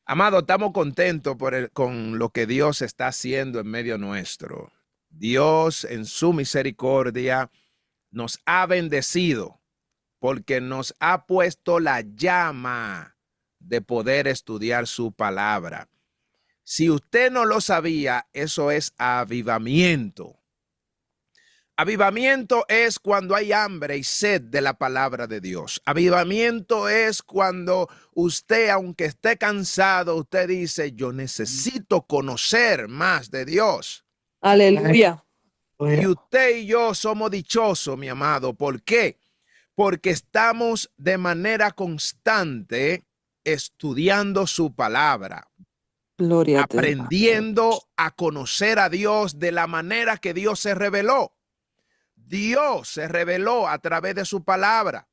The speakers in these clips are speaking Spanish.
Amado, estamos contentos con lo que Dios está haciendo en medio nuestro. Dios en su misericordia nos ha bendecido porque nos ha puesto la llama de poder estudiar su palabra. Si usted no lo sabía, eso es avivamiento. Avivamiento es cuando hay hambre y sed de la palabra de Dios. Avivamiento es cuando usted, aunque esté cansado, usted dice, yo necesito conocer más de Dios. Aleluya. Y usted y yo somos dichosos, mi amado. ¿Por qué? Porque estamos de manera constante estudiando su palabra, Gloria a ti. aprendiendo a conocer a Dios de la manera que Dios se reveló. Dios se reveló a través de su palabra.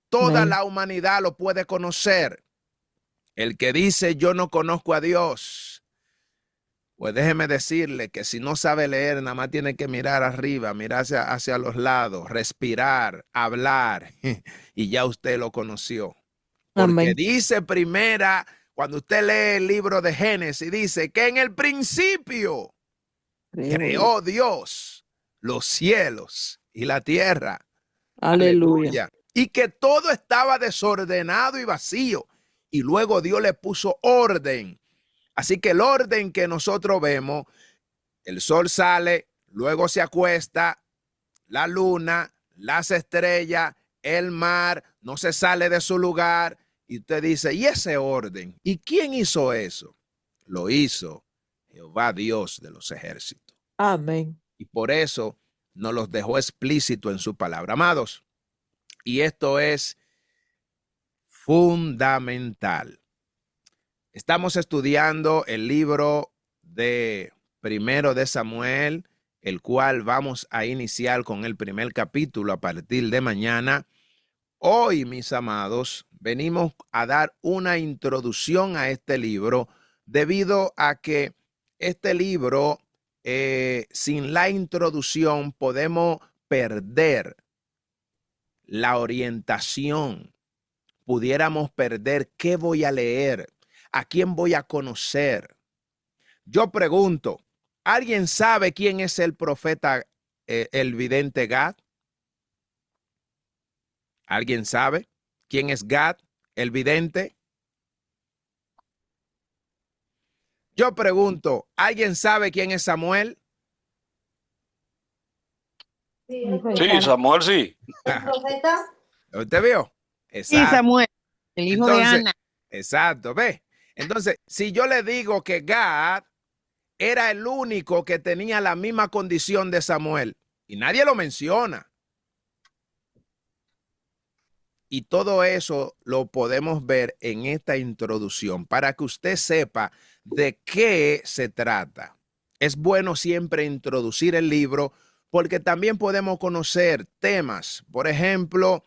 Toda Amén. la humanidad lo puede conocer. El que dice yo no conozco a Dios, pues déjeme decirle que si no sabe leer, nada más tiene que mirar arriba, mirar hacia los lados, respirar, hablar, y ya usted lo conoció. Porque Amén. dice primera, cuando usted lee el libro de Génesis, dice que en el principio creó Dios los cielos y la tierra. Aleluya. Aleluya. Y que todo estaba desordenado y vacío. Y luego Dios le puso orden. Así que el orden que nosotros vemos, el sol sale, luego se acuesta, la luna, las estrellas, el mar, no se sale de su lugar. Y usted dice, ¿y ese orden? ¿Y quién hizo eso? Lo hizo Jehová Dios de los ejércitos. Amén. Y por eso nos los dejó explícito en su palabra. Amados, y esto es fundamental. Estamos estudiando el libro de Primero de Samuel, el cual vamos a iniciar con el primer capítulo a partir de mañana. Hoy, mis amados, venimos a dar una introducción a este libro debido a que este libro, sin la introducción, podemos perder la orientación. Pudiéramos perder qué voy a leer, a quién voy a conocer. Yo pregunto, ¿alguien sabe quién es el profeta, el vidente Gad? ¿Alguien sabe quién es Gad, el vidente? Yo pregunto, ¿alguien sabe quién es Samuel? Sí, Sí, Samuel sí. el profeta. ¿Usted vio? Sí, Exacto. Samuel, el hijo de Entonces, Ana. exacto, ve. Entonces, si yo le digo que Gad era el único que tenía la misma condición de Samuel, y nadie lo menciona, y todo eso lo podemos ver en esta introducción para que usted sepa de qué se trata. Es bueno siempre introducir el libro porque también podemos conocer temas. Por ejemplo,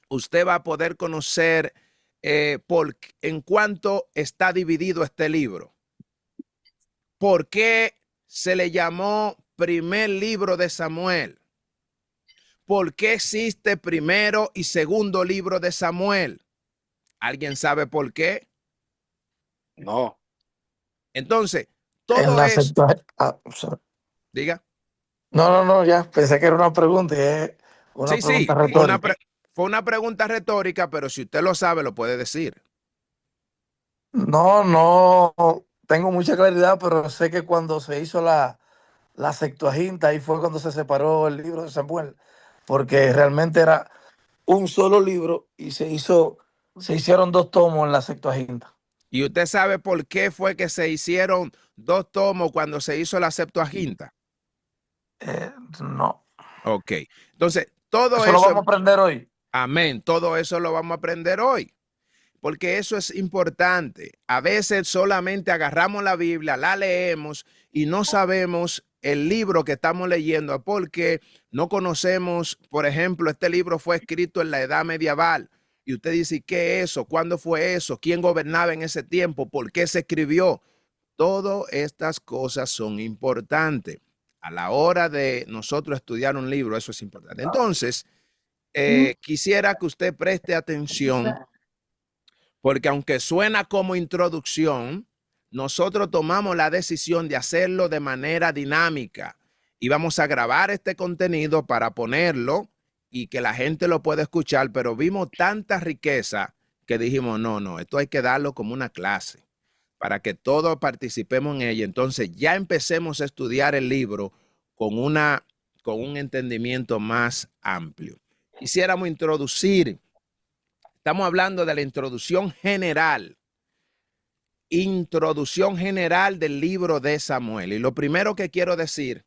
usted va a poder conocer en cuánto está dividido este libro. ¿Por qué se le llamó primer libro de Samuel? ¿Por qué existe primero y segundo libro de Samuel? ¿Alguien sabe por qué? No. Entonces, En todo la es, sorry. diga. No, ya pensé que era una pregunta y es una Sí, sí, pregunta retórica. fue una pregunta retórica, pero si usted lo sabe, lo puede decir. No tengo mucha claridad, pero sé que cuando se hizo la Septuaginta, ahí fue cuando se separó el libro de Samuel, porque realmente era un solo libro y se hicieron dos tomos en la Septuaginta. ¿Y usted sabe por qué fue que se hicieron dos tomos cuando se hizo la Septuaginta? Eh, no, Ok. Entonces, todo eso lo eso, vamos a aprender hoy. amén, todo eso lo vamos a aprender hoy, porque eso es importante. A veces solamente agarramos la Biblia, la leemos y no sabemos el libro que estamos leyendo porque no conocemos, por ejemplo, este libro fue escrito en la edad medieval. Y usted dice, ¿qué es eso? ¿Cuándo fue eso? ¿Quién gobernaba en ese tiempo? ¿Por qué se escribió? Todas estas cosas son importantes. A la hora de nosotros estudiar un libro, eso es importante. Entonces, quisiera que usted preste atención porque aunque suena como introducción, nosotros tomamos la decisión de hacerlo de manera dinámica y vamos a grabar este contenido para ponerlo y que la gente lo pueda escuchar, pero vimos tanta riqueza que dijimos, no, esto hay que darlo como una clase para que todos participemos en ella. Entonces ya empecemos a estudiar el libro con un entendimiento más amplio. Quisiéramos introducir, estamos hablando de la introducción general del libro de Samuel. Y lo primero que quiero decir,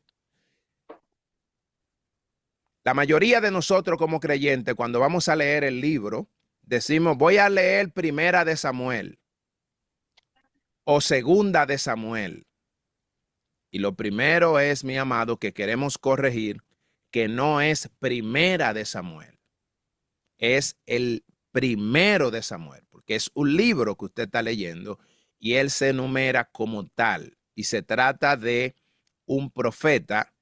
la mayoría de nosotros como creyentes, cuando vamos a leer el libro, decimos, voy a leer Primera de Samuel o Segunda de Samuel. Y lo primero es, mi amado, que queremos corregir, que no es Primera de Samuel. Es el primero de Samuel, porque es un libro que usted está leyendo y él se enumera como tal. Y se trata de un profeta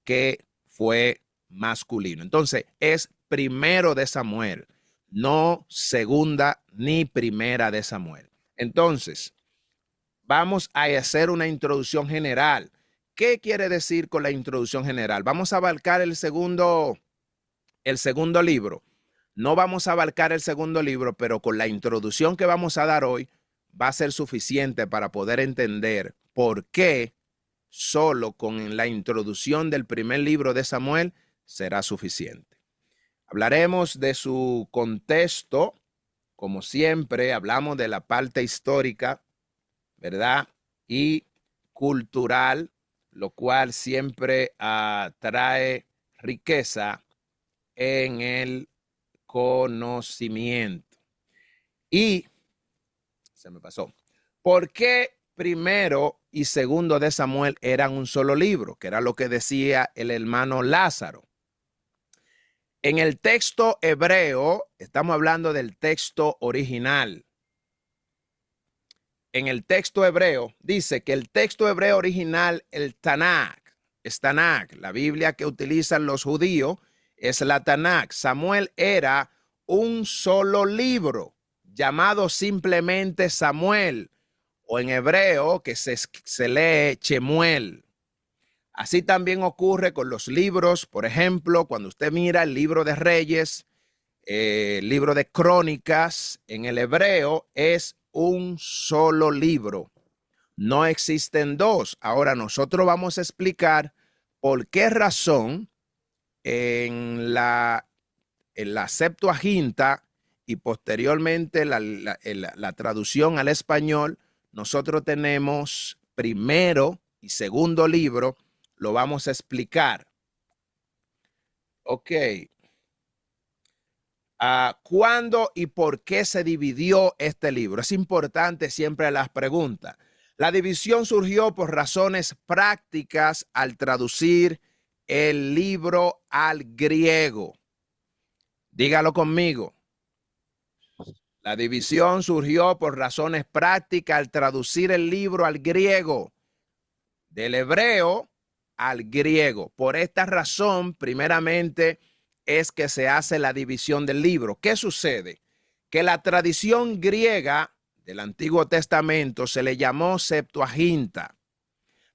que fue masculino. Entonces, es primero de Samuel, no segunda ni primera de Samuel. Entonces, vamos a hacer una introducción general. ¿Qué quiere decir con la introducción general? Vamos a abarcar el segundo libro. No vamos a abarcar el segundo libro, pero con la introducción que vamos a dar hoy va a ser suficiente para poder entender por qué solo con la introducción del primer libro de Samuel será suficiente. Hablaremos de su contexto, como siempre, hablamos de la parte histórica, ¿verdad? Y cultural, lo cual siempre trae riqueza en el conocimiento. Y se me pasó. ¿Por qué primero y segundo de Samuel eran un solo libro? Que era lo que decía el hermano Lázaro. En el texto hebreo, estamos hablando del texto original. En el texto hebreo, dice que el texto hebreo original, el Tanakh, es Tanakh, la Biblia que utilizan los judíos, es la Tanakh. Samuel era un solo libro, llamado simplemente Samuel, o en hebreo que se lee Shemuel. Así también ocurre con los libros, por ejemplo, cuando usted mira el libro de Reyes, el libro de Crónicas, en el hebreo es un solo libro. No existen dos. Ahora nosotros vamos a explicar por qué razón en la Septuaginta y posteriormente la traducción al español, nosotros tenemos primero y segundo libro. Lo vamos a explicar. Ok. ¿Cuándo y por qué se dividió este libro? Es importante siempre las preguntas. La división surgió por razones prácticas al traducir el libro al griego. Dígalo conmigo. La división surgió por razones prácticas al traducir el libro al griego. Del hebreo al griego. Por esta razón, primeramente, es que se hace la división del libro. ¿Qué sucede? Que la tradición griega del Antiguo Testamento se le llamó Septuaginta.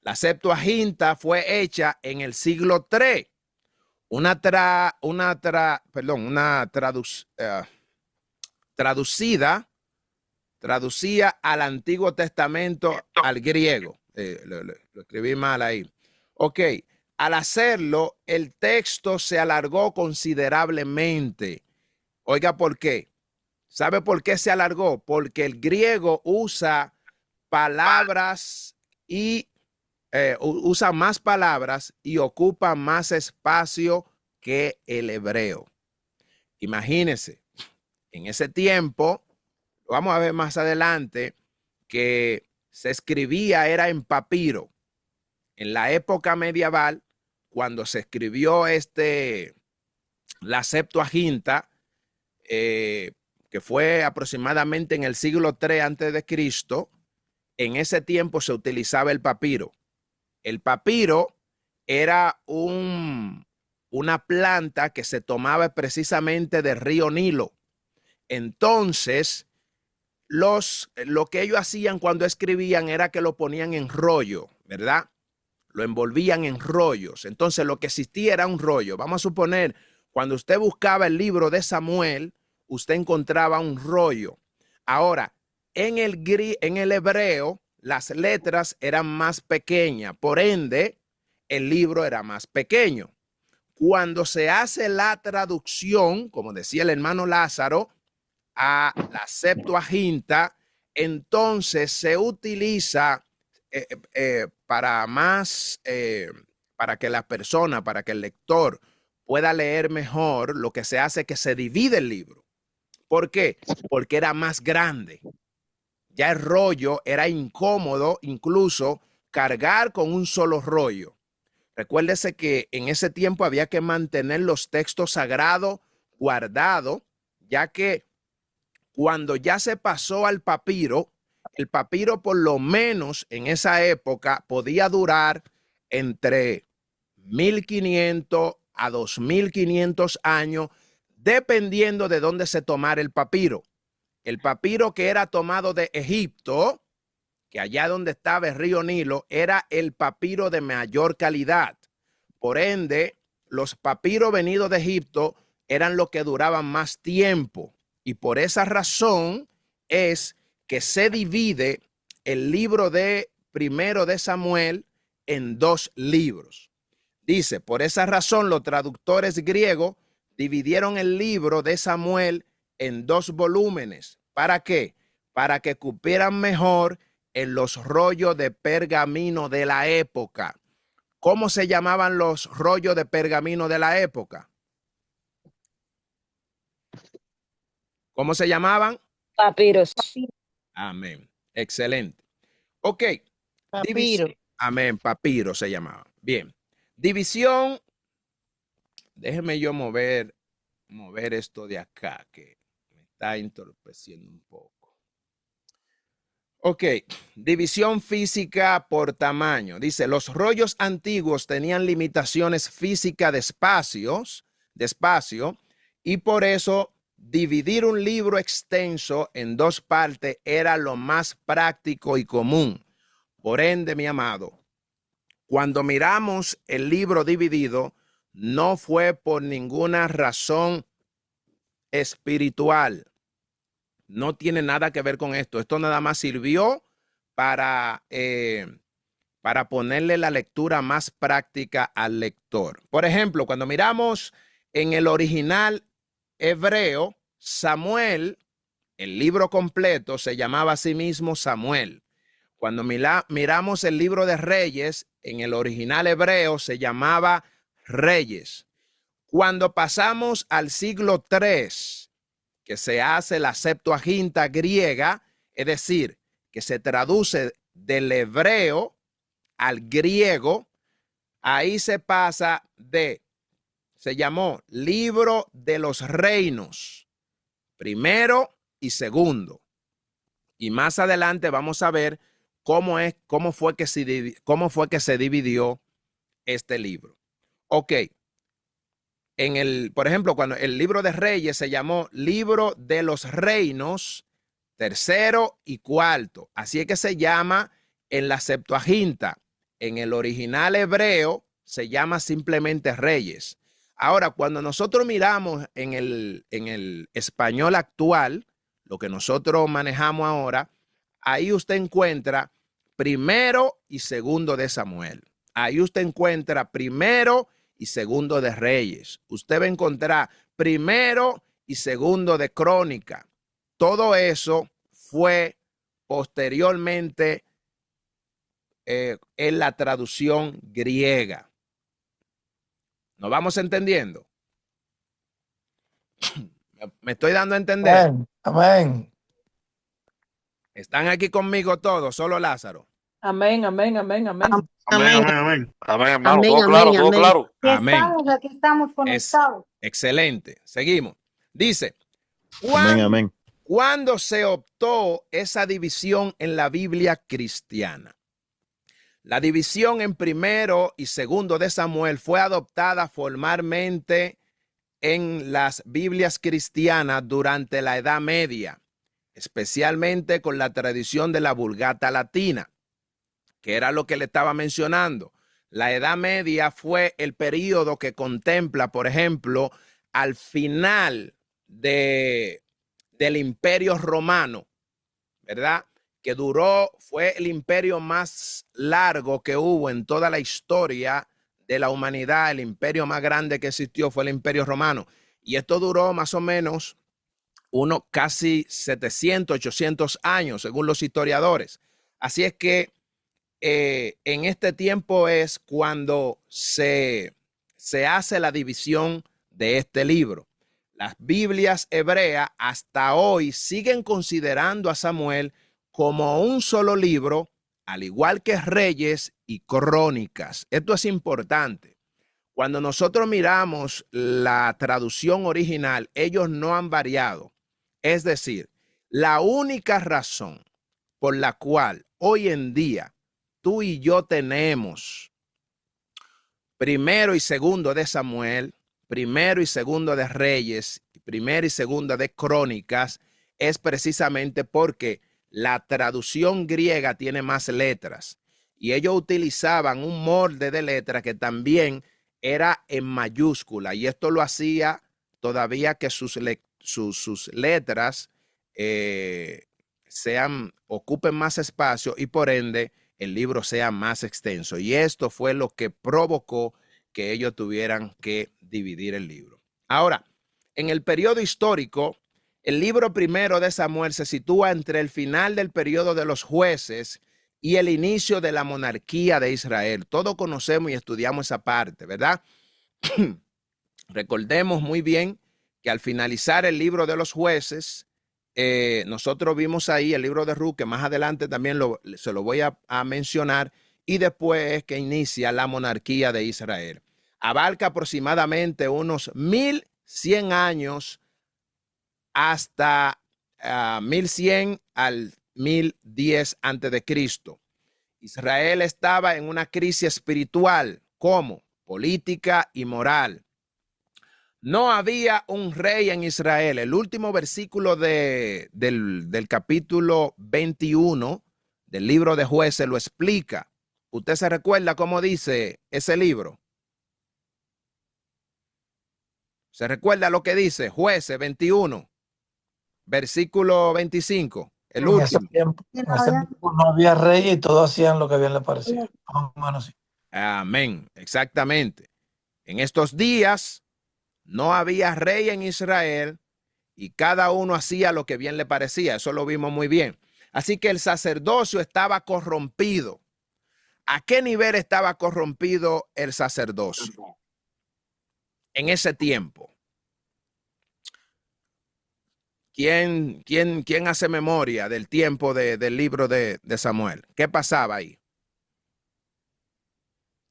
La Septuaginta fue hecha en el siglo III. Traducía al Antiguo Testamento al griego. Lo escribí mal ahí. Ok, al hacerlo, el texto se alargó considerablemente. Oiga, ¿por qué? ¿Sabe por qué se alargó? Porque el griego usa palabras y usa más palabras y ocupa más espacio que el hebreo. Imagínense, en ese tiempo, vamos a ver más adelante, que se escribía era en papiro. En la época medieval, cuando se escribió la Septuaginta, que fue aproximadamente en el siglo III antes de Cristo, en ese tiempo se utilizaba el papiro. El papiro era una planta que se tomaba precisamente del río Nilo. Entonces, lo que ellos hacían cuando escribían era que lo ponían en rollo, ¿verdad? Lo envolvían en rollos. Entonces lo que existía era un rollo. Vamos a suponer, cuando usted buscaba el libro de Samuel, usted encontraba un rollo. Ahora, en el hebreo, las letras eran más pequeñas, por ende, el libro era más pequeño. Cuando se hace la traducción, como decía el hermano Lázaro, a la Septuaginta, entonces se utiliza para que la persona, para que el lector pueda leer mejor, lo que se hace es que se divide el libro. ¿Por qué? Porque era más grande. Ya el rollo era incómodo, incluso cargar con un solo rollo. Recuérdese que en ese tiempo había que mantener los textos sagrados guardados, ya que cuando ya se pasó al papiro, el papiro por lo menos en esa época podía durar entre 1500 a 2500 años, dependiendo de dónde se tomara el papiro. El papiro que era tomado de Egipto, que allá donde estaba el río Nilo, era el papiro de mayor calidad. Por ende, los papiros venidos de Egipto eran los que duraban más tiempo. Y por esa razón es que se divide el libro de Primero de Samuel en 2 libros. Dice, por esa razón los traductores griegos dividieron el libro de Samuel en 2 volúmenes. ¿Para qué? Para que cupieran mejor en los rollos de pergamino de la época. ¿Cómo se llamaban los rollos de pergamino de la época? ¿Cómo se llamaban? Papiros. Amén. Excelente. Ok. Papiro. Amén. Papiro se llamaba. Bien. División. Déjeme yo mover esto de acá que me está entorpeciendo un poco. Ok. División física por tamaño. Dice, los rollos antiguos tenían limitaciones físicas de espacio, y por eso dividir un libro extenso en 2 partes era lo más práctico y común. Por ende, mi amado, cuando miramos el libro dividido, no fue por ninguna razón espiritual. No tiene nada que ver con esto. Esto nada más sirvió para ponerle la lectura más práctica al lector. Por ejemplo, cuando miramos en el original hebreo, Samuel, el libro completo, se llamaba a sí mismo Samuel. Cuando miramos el libro de Reyes, en el original hebreo se llamaba Reyes. Cuando pasamos al siglo III, que se hace la Septuaginta griega, es decir, que se traduce del hebreo al griego, ahí se pasa se llamó Libro de los Reinos, primero y segundo. Y más adelante vamos a ver cómo fue que se dividió este libro. Ok. Por ejemplo, cuando el libro de Reyes se llamó Libro de los Reinos, tercero y cuarto. Así es que se llama en la Septuaginta. En el original hebreo se llama simplemente Reyes. Ahora, cuando nosotros miramos en el español actual, lo que nosotros manejamos ahora, ahí usted encuentra primero y segundo de Samuel. Ahí usted encuentra primero y segundo de Reyes. Usted va a encontrar primero y segundo de Crónica. Todo eso fue posteriormente en la traducción griega. ¿Nos vamos entendiendo? ¿Me estoy dando a entender? Amén. Amén. ¿Están aquí conmigo todos? Solo Lázaro. Amén, amén, amén, amén. Amén, amén, amén. Amén, hermano. Amén, Todo amén, claro, todo amén. claro. Amén. Aquí estamos conectados. Excelente. Seguimos. Dice, Amén, amén. ¿cuándo se optó esa división en la Biblia cristiana? La división en primero y segundo de Samuel fue adoptada formalmente en las Biblias cristianas durante la Edad Media. especialmente con la tradición de la Vulgata latina, que era lo que le estaba mencionando. La Edad Media fue el período que contempla, por ejemplo, al final del Imperio Romano, ¿verdad? Que fue el imperio más largo que hubo en toda la historia de la humanidad. El imperio más grande que existió fue el Imperio Romano. Y esto duró más o menos casi 700, 800 años, según los historiadores. Así es que en este tiempo es cuando se hace la división de este libro. Las Biblias hebreas hasta hoy siguen considerando a Samuel como un solo libro, al igual que Reyes y Crónicas. Esto es importante. Cuando nosotros miramos la traducción original, ellos no han variado. Es decir, la única razón por la cual hoy en día tú y yo tenemos primero y segundo de Samuel, primero y segundo de Reyes, primero y segundo de Crónicas, es precisamente porque la traducción griega tiene más letras y ellos utilizaban un molde de letra que también era en mayúscula, y esto lo hacía todavía que sus letras ocupen más espacio y por ende el libro sea más extenso. Y esto fue lo que provocó que ellos tuvieran que dividir el libro. Ahora, en el periodo histórico, el libro primero de Samuel se sitúa entre el final del periodo de los jueces y el inicio de la monarquía de Israel. Todos conocemos y estudiamos esa parte, ¿verdad? Recordemos muy bien que al finalizar el libro de los jueces, nosotros vimos ahí el libro de Ruth, que más adelante también se lo voy a mencionar, y después es que inicia la monarquía de Israel. Abarca aproximadamente unos 1100 años hasta 1100 al 1010 antes de Cristo. Israel estaba en una crisis espiritual, como política y moral. No había un rey en Israel. El último versículo del capítulo 21 del libro de Jueces lo explica. ¿Usted se recuerda cómo dice ese libro? ¿Se recuerda lo que dice Jueces 21, versículo 25? El último. En ese tiempo no había rey y todos hacían lo que bien les parecía. Bueno, sí. Amén, exactamente. En estos días no había rey en Israel y cada uno hacía lo que bien le parecía. Eso lo vimos muy bien. Así que el sacerdocio estaba corrompido. ¿A qué nivel estaba corrompido el sacerdocio en ese tiempo? ¿Quién hace memoria del tiempo del libro de Samuel? ¿Qué pasaba ahí?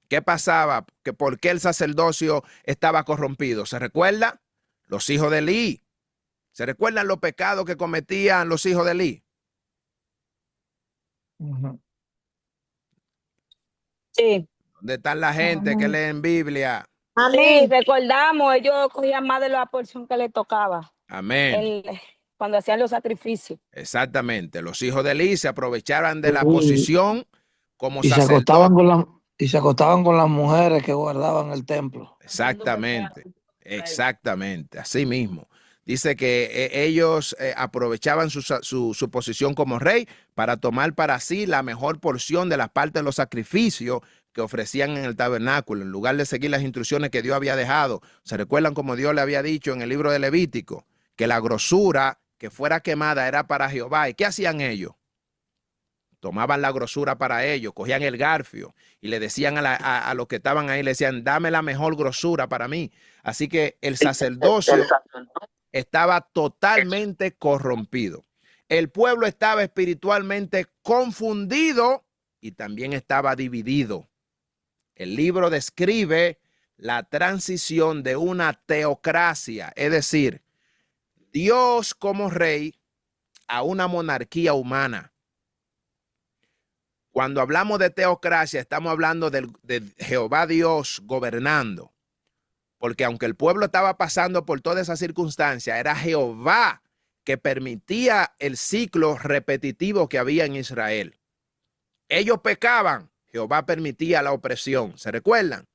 ¿Qué pasaba? ¿Por qué el sacerdocio estaba corrompido? ¿Se recuerda? Los hijos de Elí. ¿Se recuerdan los pecados que cometían los hijos de Elí? Sí. ¿Dónde están la gente que leen Biblia? Sí, recordamos, ellos cogían más de la porción que les tocaba. Amén. Cuando hacían los sacrificios. Exactamente. Los hijos de Elí se aprovechaban de la posición como y sacerdotes. Se acostaban con las mujeres que guardaban el templo. Exactamente. Exactamente. Así mismo. Dice que ellos aprovechaban su posición como rey para tomar para sí la mejor porción de las partes de los sacrificios que ofrecían en el tabernáculo, en lugar de seguir las instrucciones que Dios había dejado. ¿Se recuerdan como Dios le había dicho en el libro de Levítico? Que la grosura que fuera quemada era para Jehová. ¿Y qué hacían ellos? Tomaban la grosura para ellos, cogían el garfio y le decían a los que estaban ahí, le decían, dame la mejor grosura para mí. Así que el sacerdocio estaba totalmente corrompido. El pueblo estaba espiritualmente confundido y también estaba dividido. El libro describe la transición de una teocracia, es decir, Dios como rey, a una monarquía humana. Cuando hablamos de teocracia, estamos hablando de Jehová Dios gobernando. Porque aunque el pueblo estaba pasando por toda esa circunstancia, era Jehová que permitía el ciclo repetitivo que había en Israel. Ellos pecaban, Jehová permitía la opresión. ¿Se recuerdan?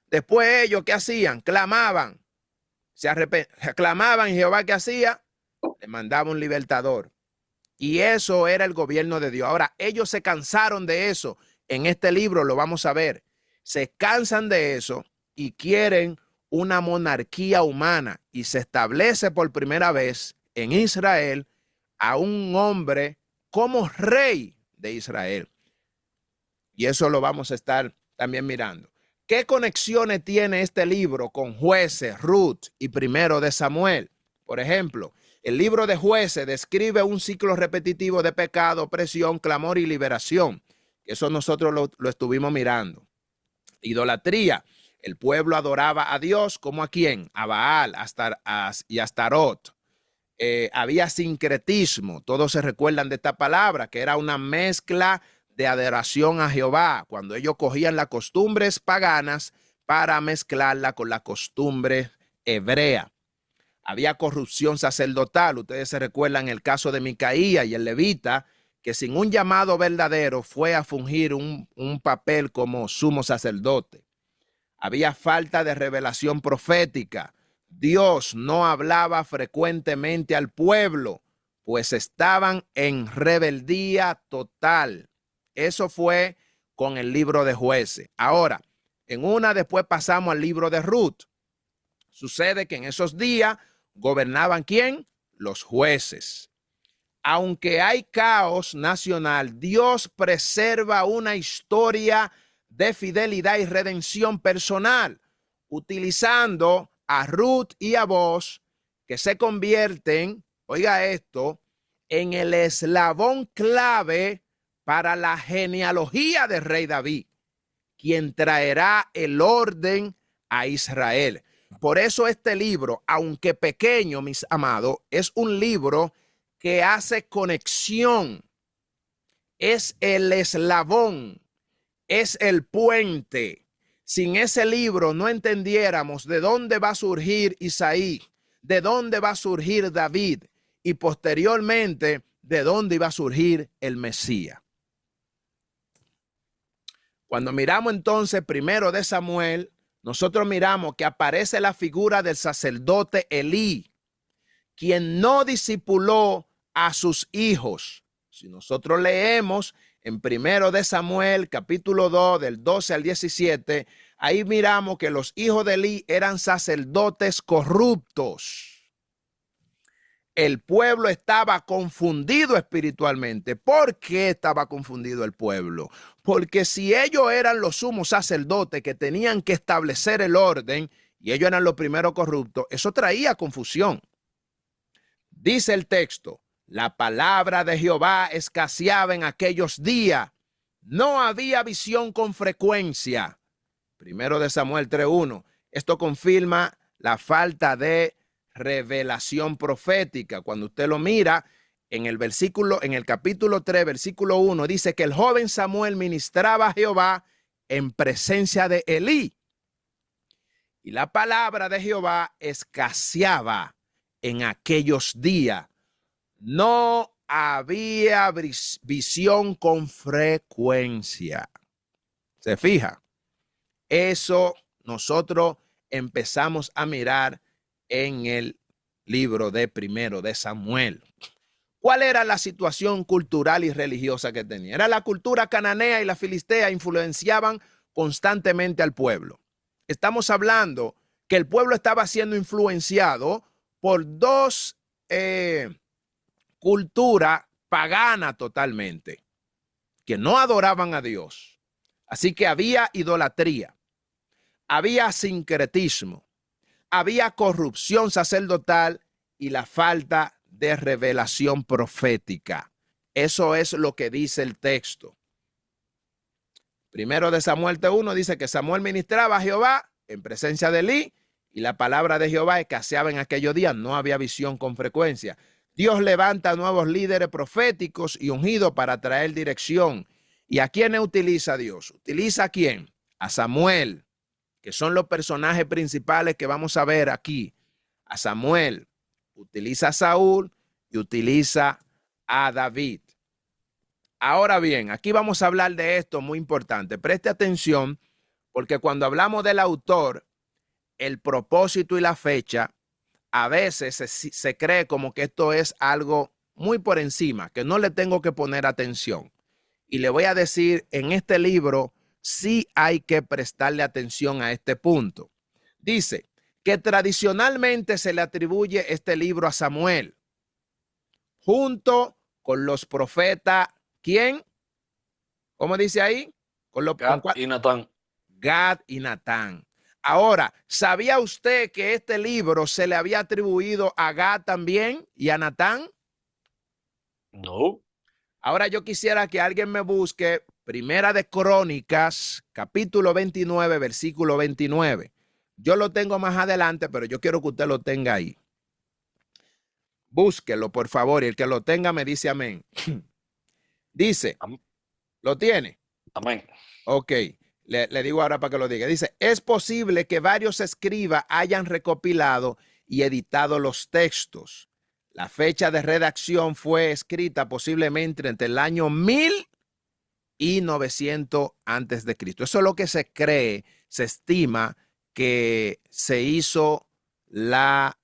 Después ellos, ¿qué hacían? Clamaban. Clamaban y Jehová, ¿qué hacía? Le mandaba un libertador. Y eso era el gobierno de Dios. Ahora, ellos se cansaron de eso. En este libro lo vamos a ver. Se cansan de eso y quieren una monarquía humana. Y se establece por primera vez en Israel a un hombre como rey de Israel. Y eso lo vamos a estar también mirando. ¿Qué conexiones tiene este libro con Jueces, Ruth y Primero de Samuel? Por ejemplo, el libro de Jueces describe un ciclo repetitivo de pecado, opresión, clamor y liberación. Eso nosotros lo estuvimos mirando. Idolatría. El pueblo adoraba a Dios, ¿como a quién? A Baal y Astarot. Había sincretismo. Todos se recuerdan de esta palabra, que era una mezcla de adoración a Jehová, cuando ellos cogían las costumbres paganas para mezclarla con la costumbre hebrea. Había corrupción sacerdotal. Ustedes se recuerdan el caso de Micaía y el levita, que sin un llamado verdadero fue a fungir un papel como sumo sacerdote. Había falta de revelación profética. Dios no hablaba frecuentemente al pueblo, pues estaban en rebeldía total. Eso fue con el libro de Jueces. Ahora, después pasamos al libro de Ruth. Sucede que en esos días gobernaban ¿quién? Los jueces. Aunque hay caos nacional, Dios preserva una historia de fidelidad y redención personal, utilizando a Ruth y a Boaz, que se convierten, oiga esto, en el eslabón clave para la genealogía del rey David, quien traerá el orden a Israel. Por eso este libro, aunque pequeño, mis amados, es un libro que hace conexión, es el eslabón, es el puente. Sin ese libro no entendiéramos de dónde va a surgir Isaí, de dónde va a surgir David y posteriormente de dónde iba a surgir el Mesías. Cuando miramos entonces Primero de Samuel, nosotros miramos que aparece la figura del sacerdote Elí, quien no discipuló a sus hijos. Si nosotros leemos en Primero de Samuel, capítulo 2, del 12 al 17, ahí miramos que los hijos de Elí eran sacerdotes corruptos. El pueblo estaba confundido espiritualmente. ¿Por qué estaba confundido el pueblo? Porque si ellos eran los sumos sacerdotes que tenían que establecer el orden y ellos eran los primeros corruptos, eso traía confusión. Dice el texto, la palabra de Jehová escaseaba en aquellos días. No había visión con frecuencia. Primero de Samuel 3:1. Esto confirma la falta de revelación profética. Cuando usted lo mira en el capítulo 3, versículo 1, dice que el joven Samuel ministraba a Jehová en presencia de Elí. Y la palabra de Jehová escaseaba en aquellos días. No había visión con frecuencia. ¿Se fija? Eso nosotros empezamos a mirar en el libro de Primero de Samuel. ¿Cuál era la situación cultural y religiosa que tenía? Era la cultura cananea y la filistea influenciaban constantemente al pueblo. Estamos hablando que el pueblo estaba siendo influenciado por dos culturas paganas totalmente, que no adoraban a Dios. Así que había idolatría, había sincretismo, había corrupción sacerdotal y la falta de revelación profética. Eso es lo que dice el texto. Primero de Samuel 1 dice que Samuel ministraba a Jehová en presencia de Elí y la palabra de Jehová escaseaba en aquellos días. No había visión con frecuencia. Dios levanta nuevos líderes proféticos y ungidos para traer dirección. ¿Y a quiénes utiliza Dios? ¿Utiliza a quién? A Samuel, que son los personajes principales que vamos a ver aquí. A Samuel, utiliza a Saúl y utiliza a David. Ahora bien, aquí vamos a hablar de esto muy importante. Preste atención, porque cuando hablamos del autor, el propósito y la fecha, a veces se cree como que esto es algo muy por encima, que no le tengo que poner atención. Y le voy a decir, en este libro sí hay que prestarle atención a este punto. Dice que tradicionalmente se le atribuye este libro a Samuel, junto con los profetas, ¿quién? ¿Cómo dice ahí? Gad y Natán. Gad y Natán. Ahora, ¿sabía usted que este libro se le había atribuido a Gad también y a Natán? No. Ahora yo quisiera que alguien me busque Primera de Crónicas, capítulo 29, versículo 29. Yo lo tengo más adelante, pero yo quiero que usted lo tenga ahí. Búsquelo, por favor, y el que lo tenga me dice amén. Dice, ¿lo tiene? Amén. Ok, le digo ahora para que lo diga. Dice, es posible que varios escribas hayan recopilado y editado los textos. La fecha de redacción fue escrita posiblemente entre el año 1000 y 900 antes de Cristo. Eso es lo que se cree, se estima que se hizo la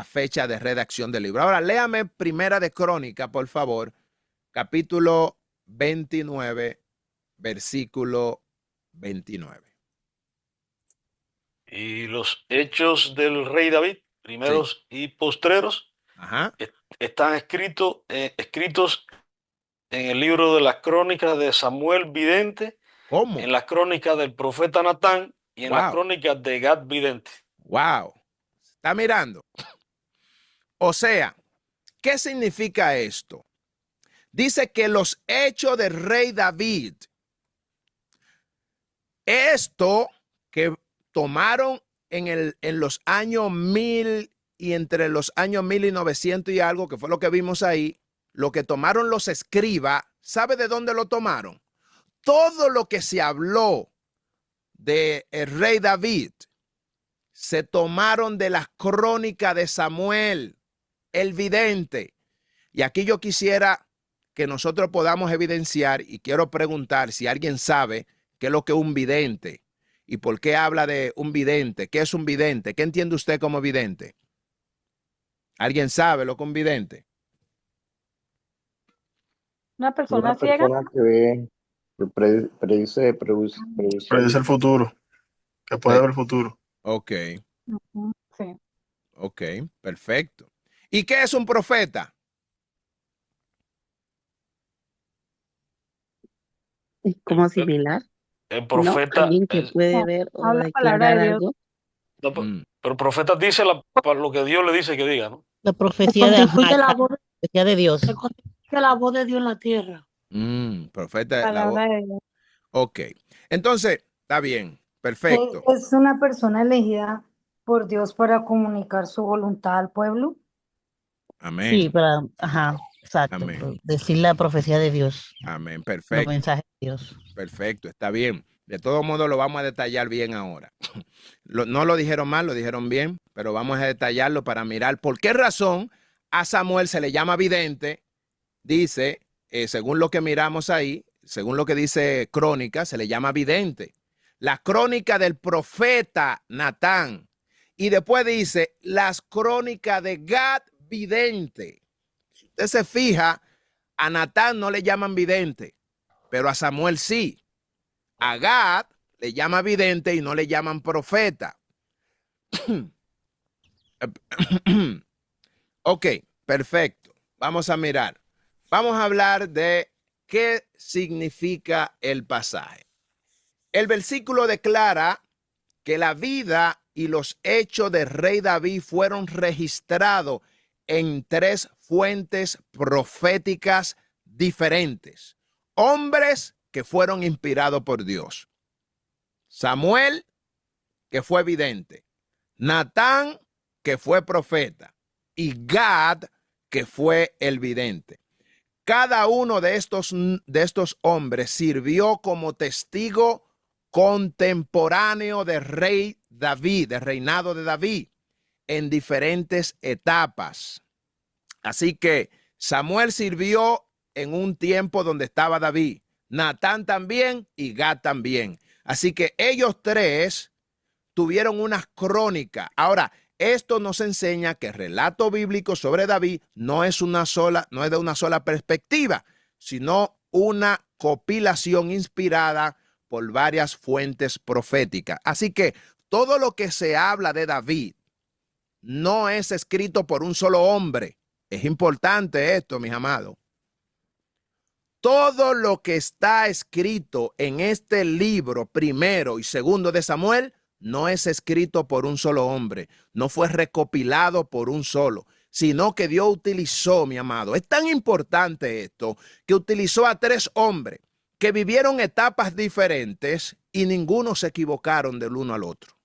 fecha de redacción del libro. Ahora, léame Primera de Crónica, por favor, capítulo 29, versículo 29. Y los hechos del rey David, primeros y postreros, Ajá. están escritos en el libro de las crónicas de Samuel Vidente, ¿Cómo? en las crónicas del profeta Natán y en las crónicas de Gad Vidente. Wow. ¿Está mirando? O sea, ¿qué significa esto? Dice que los hechos del rey David, esto que tomaron en los años 1000 y entre los años 1000 y 900 y algo, que fue lo que vimos ahí, lo que tomaron los escribas, ¿sabe de dónde lo tomaron? Todo lo que se habló del rey David se tomaron de las crónicas de Samuel, el vidente. Y aquí yo quisiera que nosotros podamos evidenciar, y quiero preguntar si alguien sabe qué es lo que es un vidente y por qué habla de un vidente. ¿Qué es un vidente? ¿Qué entiende usted como vidente? ¿Alguien sabe lo que es un vidente? Una persona Una ciega. persona que ve, que predice el futuro, que puede ver el futuro. Ok, Sí. ok, perfecto. ¿Y qué es un profeta? Es como similar, El ¿no? profeta, Alguien que puede No, ver o habla la palabra declarar de Dios. algo. no, pero el profeta dice para lo que Dios le dice que diga, ¿no? La Se profecía de, constituye la voz, profecía de Dios. se constituye la voz de Dios en la tierra. Profeta, Palabra de Dios. Ok, entonces, está bien, perfecto. Es una persona elegida por Dios para comunicar su voluntad al pueblo. Amén. Sí, para, ajá, exacto. Amén. Decir la profecía de Dios, Amén, los perfecto. mensajes de Dios. Perfecto, está bien. De todos modos lo vamos a detallar bien ahora. No lo dijeron mal, lo dijeron bien, pero vamos a detallarlo para mirar por qué razón a Samuel se le llama vidente. Dice, según lo que miramos ahí, según lo que dice Crónica, se le llama vidente. La crónica del profeta Natán. Y después dice, las crónicas de Gad vidente. Si usted se fija, a Natán no le llaman vidente, pero a Samuel sí. A Gad le llama vidente y no le llaman profeta. Ok, perfecto. Vamos a mirar. Vamos a hablar de qué significa el pasaje. El versículo declara que la vida y los hechos del rey David fueron registrados en 3 fuentes proféticas diferentes. Hombres que fueron inspirados por Dios. Samuel, que fue vidente. Natán, que fue profeta. Y Gad, que fue el vidente. Cada uno de estos hombres sirvió como testigo contemporáneo del rey David, del reinado de David, en diferentes etapas. Así que Samuel sirvió en un tiempo donde estaba David, Natán también y Gad también. Así que ellos tres tuvieron unas crónicas. Ahora, esto nos enseña que el relato bíblico sobre David no es de una sola perspectiva, sino una compilación inspirada por varias fuentes proféticas. Así que todo lo que se habla de David no es escrito por un solo hombre. Es importante esto, mis amados. Todo lo que está escrito en este libro, primero y segundo de Samuel, no es escrito por un solo hombre, no fue recopilado por un solo, sino que Dios utilizó, mi amado. Es tan importante esto, que utilizó a 3 hombres que vivieron etapas diferentes y ninguno se equivocaron del uno al otro.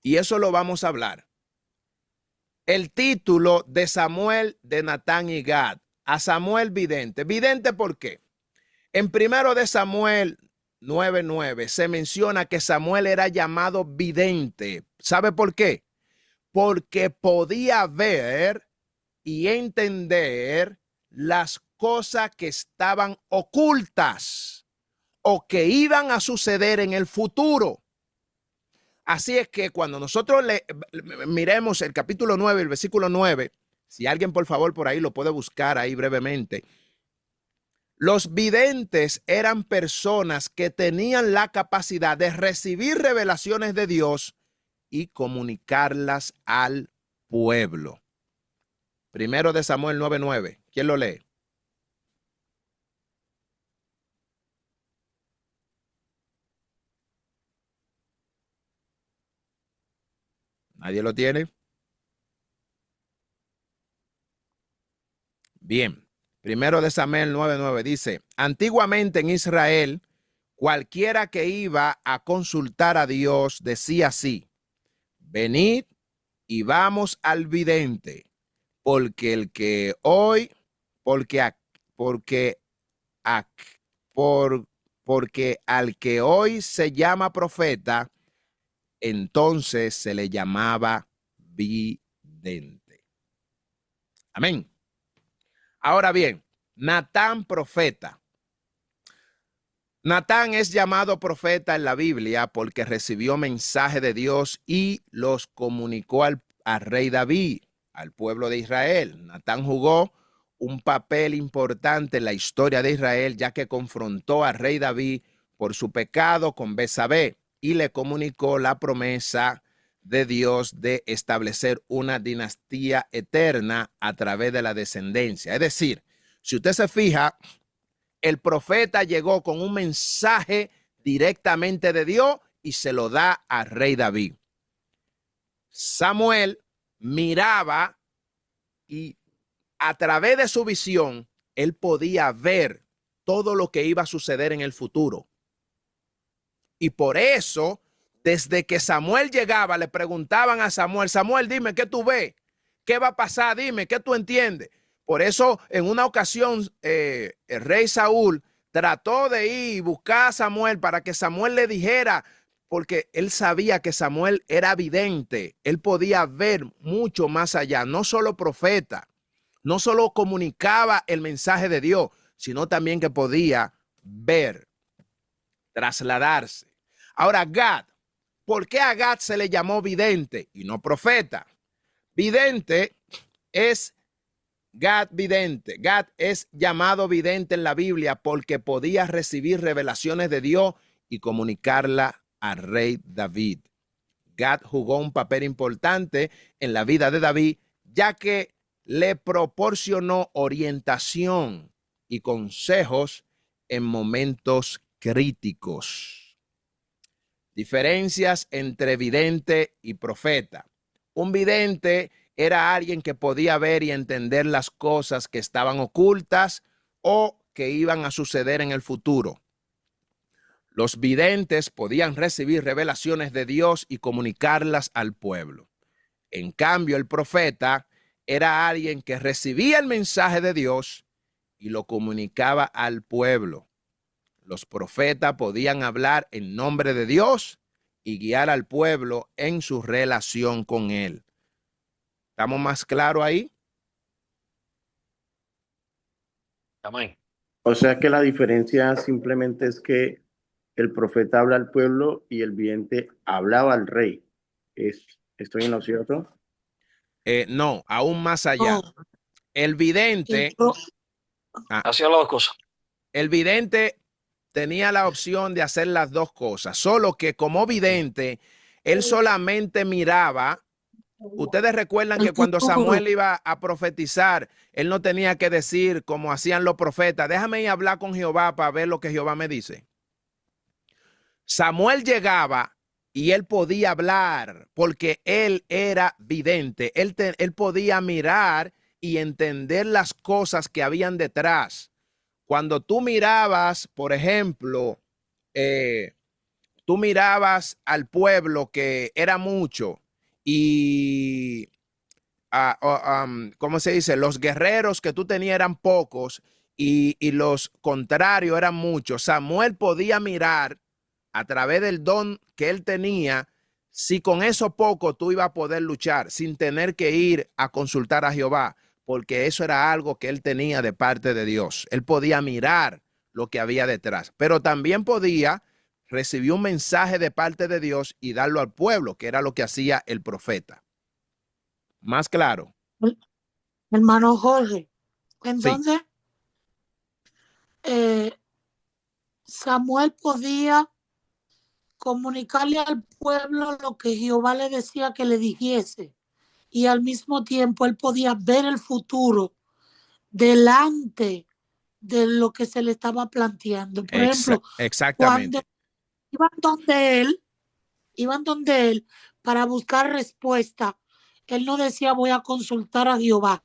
Y eso lo vamos a hablar. El título de Samuel, de Natán y Gad, a Samuel vidente. ¿Vidente por qué? En 1 de Samuel 9:9 se menciona que Samuel era llamado vidente. ¿Sabe por qué? Porque podía ver y entender las cosas que estaban ocultas o que iban a suceder en el futuro. Así es que cuando nosotros miremos el capítulo 9, el versículo 9, si alguien por favor por ahí lo puede buscar ahí brevemente, los videntes eran personas que tenían la capacidad de recibir revelaciones de Dios y comunicarlas al pueblo. 1 de Samuel 9:9. ¿Quién lo lee? ¿Nadie lo tiene? Bien. 1 de Samuel 9:9 dice, antiguamente en Israel, cualquiera que iba a consultar a Dios decía así, venid y vamos al vidente, porque al que hoy se llama profeta, entonces se le llamaba vidente. Amén. Ahora bien, Natán profeta. Natán es llamado profeta en la Biblia porque recibió mensaje de Dios y los comunicó al rey David, al pueblo de Israel. Natán jugó un papel importante en la historia de Israel, ya que confrontó al rey David por su pecado con Betsabé y le comunicó la promesa de Dios de establecer una dinastía eterna a través de la descendencia. Es decir, si usted se fija, el profeta llegó con un mensaje directamente de Dios y se lo da al rey David. Samuel miraba y a través de su visión, él podía ver todo lo que iba a suceder en el futuro. Y por eso, desde que Samuel llegaba, le preguntaban a Samuel, Samuel, dime, ¿qué tú ves? ¿Qué va a pasar? Dime, ¿qué tú entiendes? Por eso, en una ocasión, el rey Saúl trató de ir y buscar a Samuel para que Samuel le dijera, porque él sabía que Samuel era vidente, él podía ver mucho más allá, no solo profeta, no solo comunicaba el mensaje de Dios, sino también que podía ver, trasladarse. Ahora, Gad, ¿por qué a Gad se le llamó vidente y no profeta? Vidente es Gad vidente. Gad es llamado vidente en la Biblia porque podía recibir revelaciones de Dios y comunicarla al rey David. Gad jugó un papel importante en la vida de David, ya que le proporcionó orientación y consejos en momentos críticos. Diferencias entre vidente y profeta. Un vidente era alguien que podía ver y entender las cosas que estaban ocultas o que iban a suceder en el futuro. Los videntes podían recibir revelaciones de Dios y comunicarlas al pueblo. En cambio, el profeta era alguien que recibía el mensaje de Dios y lo comunicaba al pueblo. Los profetas podían hablar en nombre de Dios y guiar al pueblo en su relación con él. ¿Estamos más claros ahí? Amén. O sea que la diferencia simplemente es que el profeta habla al pueblo y el vidente hablaba al rey. ¿Estoy en lo cierto? No, aún más allá. No, El y vidente, yo, Hacía las dos cosas. el vidente tenía la opción de hacer las dos cosas, solo que como vidente, él solamente miraba. Ustedes recuerdan el que cuando futuro, Samuel iba a profetizar, él no tenía que decir como hacían los profetas, déjame ir a hablar con Jehová para ver lo que Jehová me dice. Samuel llegaba y él podía hablar porque él era vidente. Él podía mirar y entender las cosas que habían detrás. Cuando tú mirabas, por ejemplo, tú mirabas al pueblo que era mucho y, ¿cómo se dice? Los guerreros que tú tenías eran pocos y los contrarios eran muchos. Samuel podía mirar a través del don que él tenía, si con eso poco tú ibas a poder luchar sin tener que ir a consultar a Jehová, porque eso era algo que él tenía de parte de Dios. Él podía mirar lo que había detrás, pero también podía recibir un mensaje de parte de Dios y darlo al pueblo, que era lo que hacía el profeta. Más claro. hermano Jorge. Sí, Entonces, eh, Samuel podía comunicarle al pueblo lo que Jehová le decía que le dijese. Y al mismo tiempo él podía ver el futuro delante de lo que se le estaba planteando. Por ejemplo, cuando exactamente. iban donde él para buscar respuesta, él no decía voy a consultar a Jehová,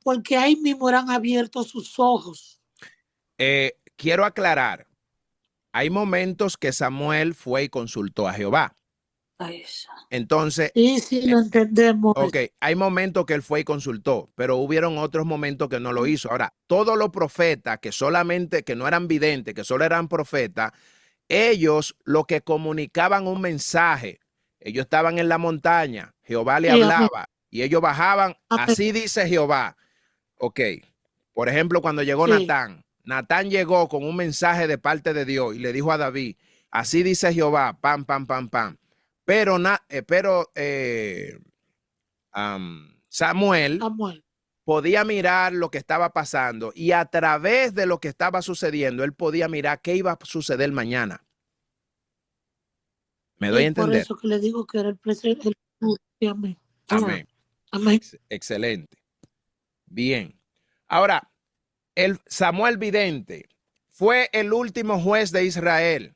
porque ahí mismo eran abiertos sus ojos. Quiero aclarar, hay momentos que Samuel fue y consultó a Jehová. Entonces, Sí, lo entendemos. ok, hay momentos que él fue y consultó, pero hubieron otros momentos que no lo hizo. Ahora, todos los profetas que solamente, que no eran videntes, que solo eran profetas, ellos lo que comunicaban un mensaje, ellos estaban en la montaña, Jehová le Sí, amén, hablaba y ellos bajaban, amén. así dice Jehová. Ok, por ejemplo, cuando llegó Sí, Natán llegó con un mensaje de parte de Dios y le dijo a David, así dice Jehová, pam, pam, pam, pam. Pero Samuel Samuel. podía mirar lo que estaba pasando y a través de lo que estaba sucediendo, él podía mirar qué iba a suceder mañana. ¿Me doy a Y por entender? eso que le digo que era el presente. Amén. Amén. Amén. Excelente. Bien. Ahora, el Samuel vidente fue el último juez de Israel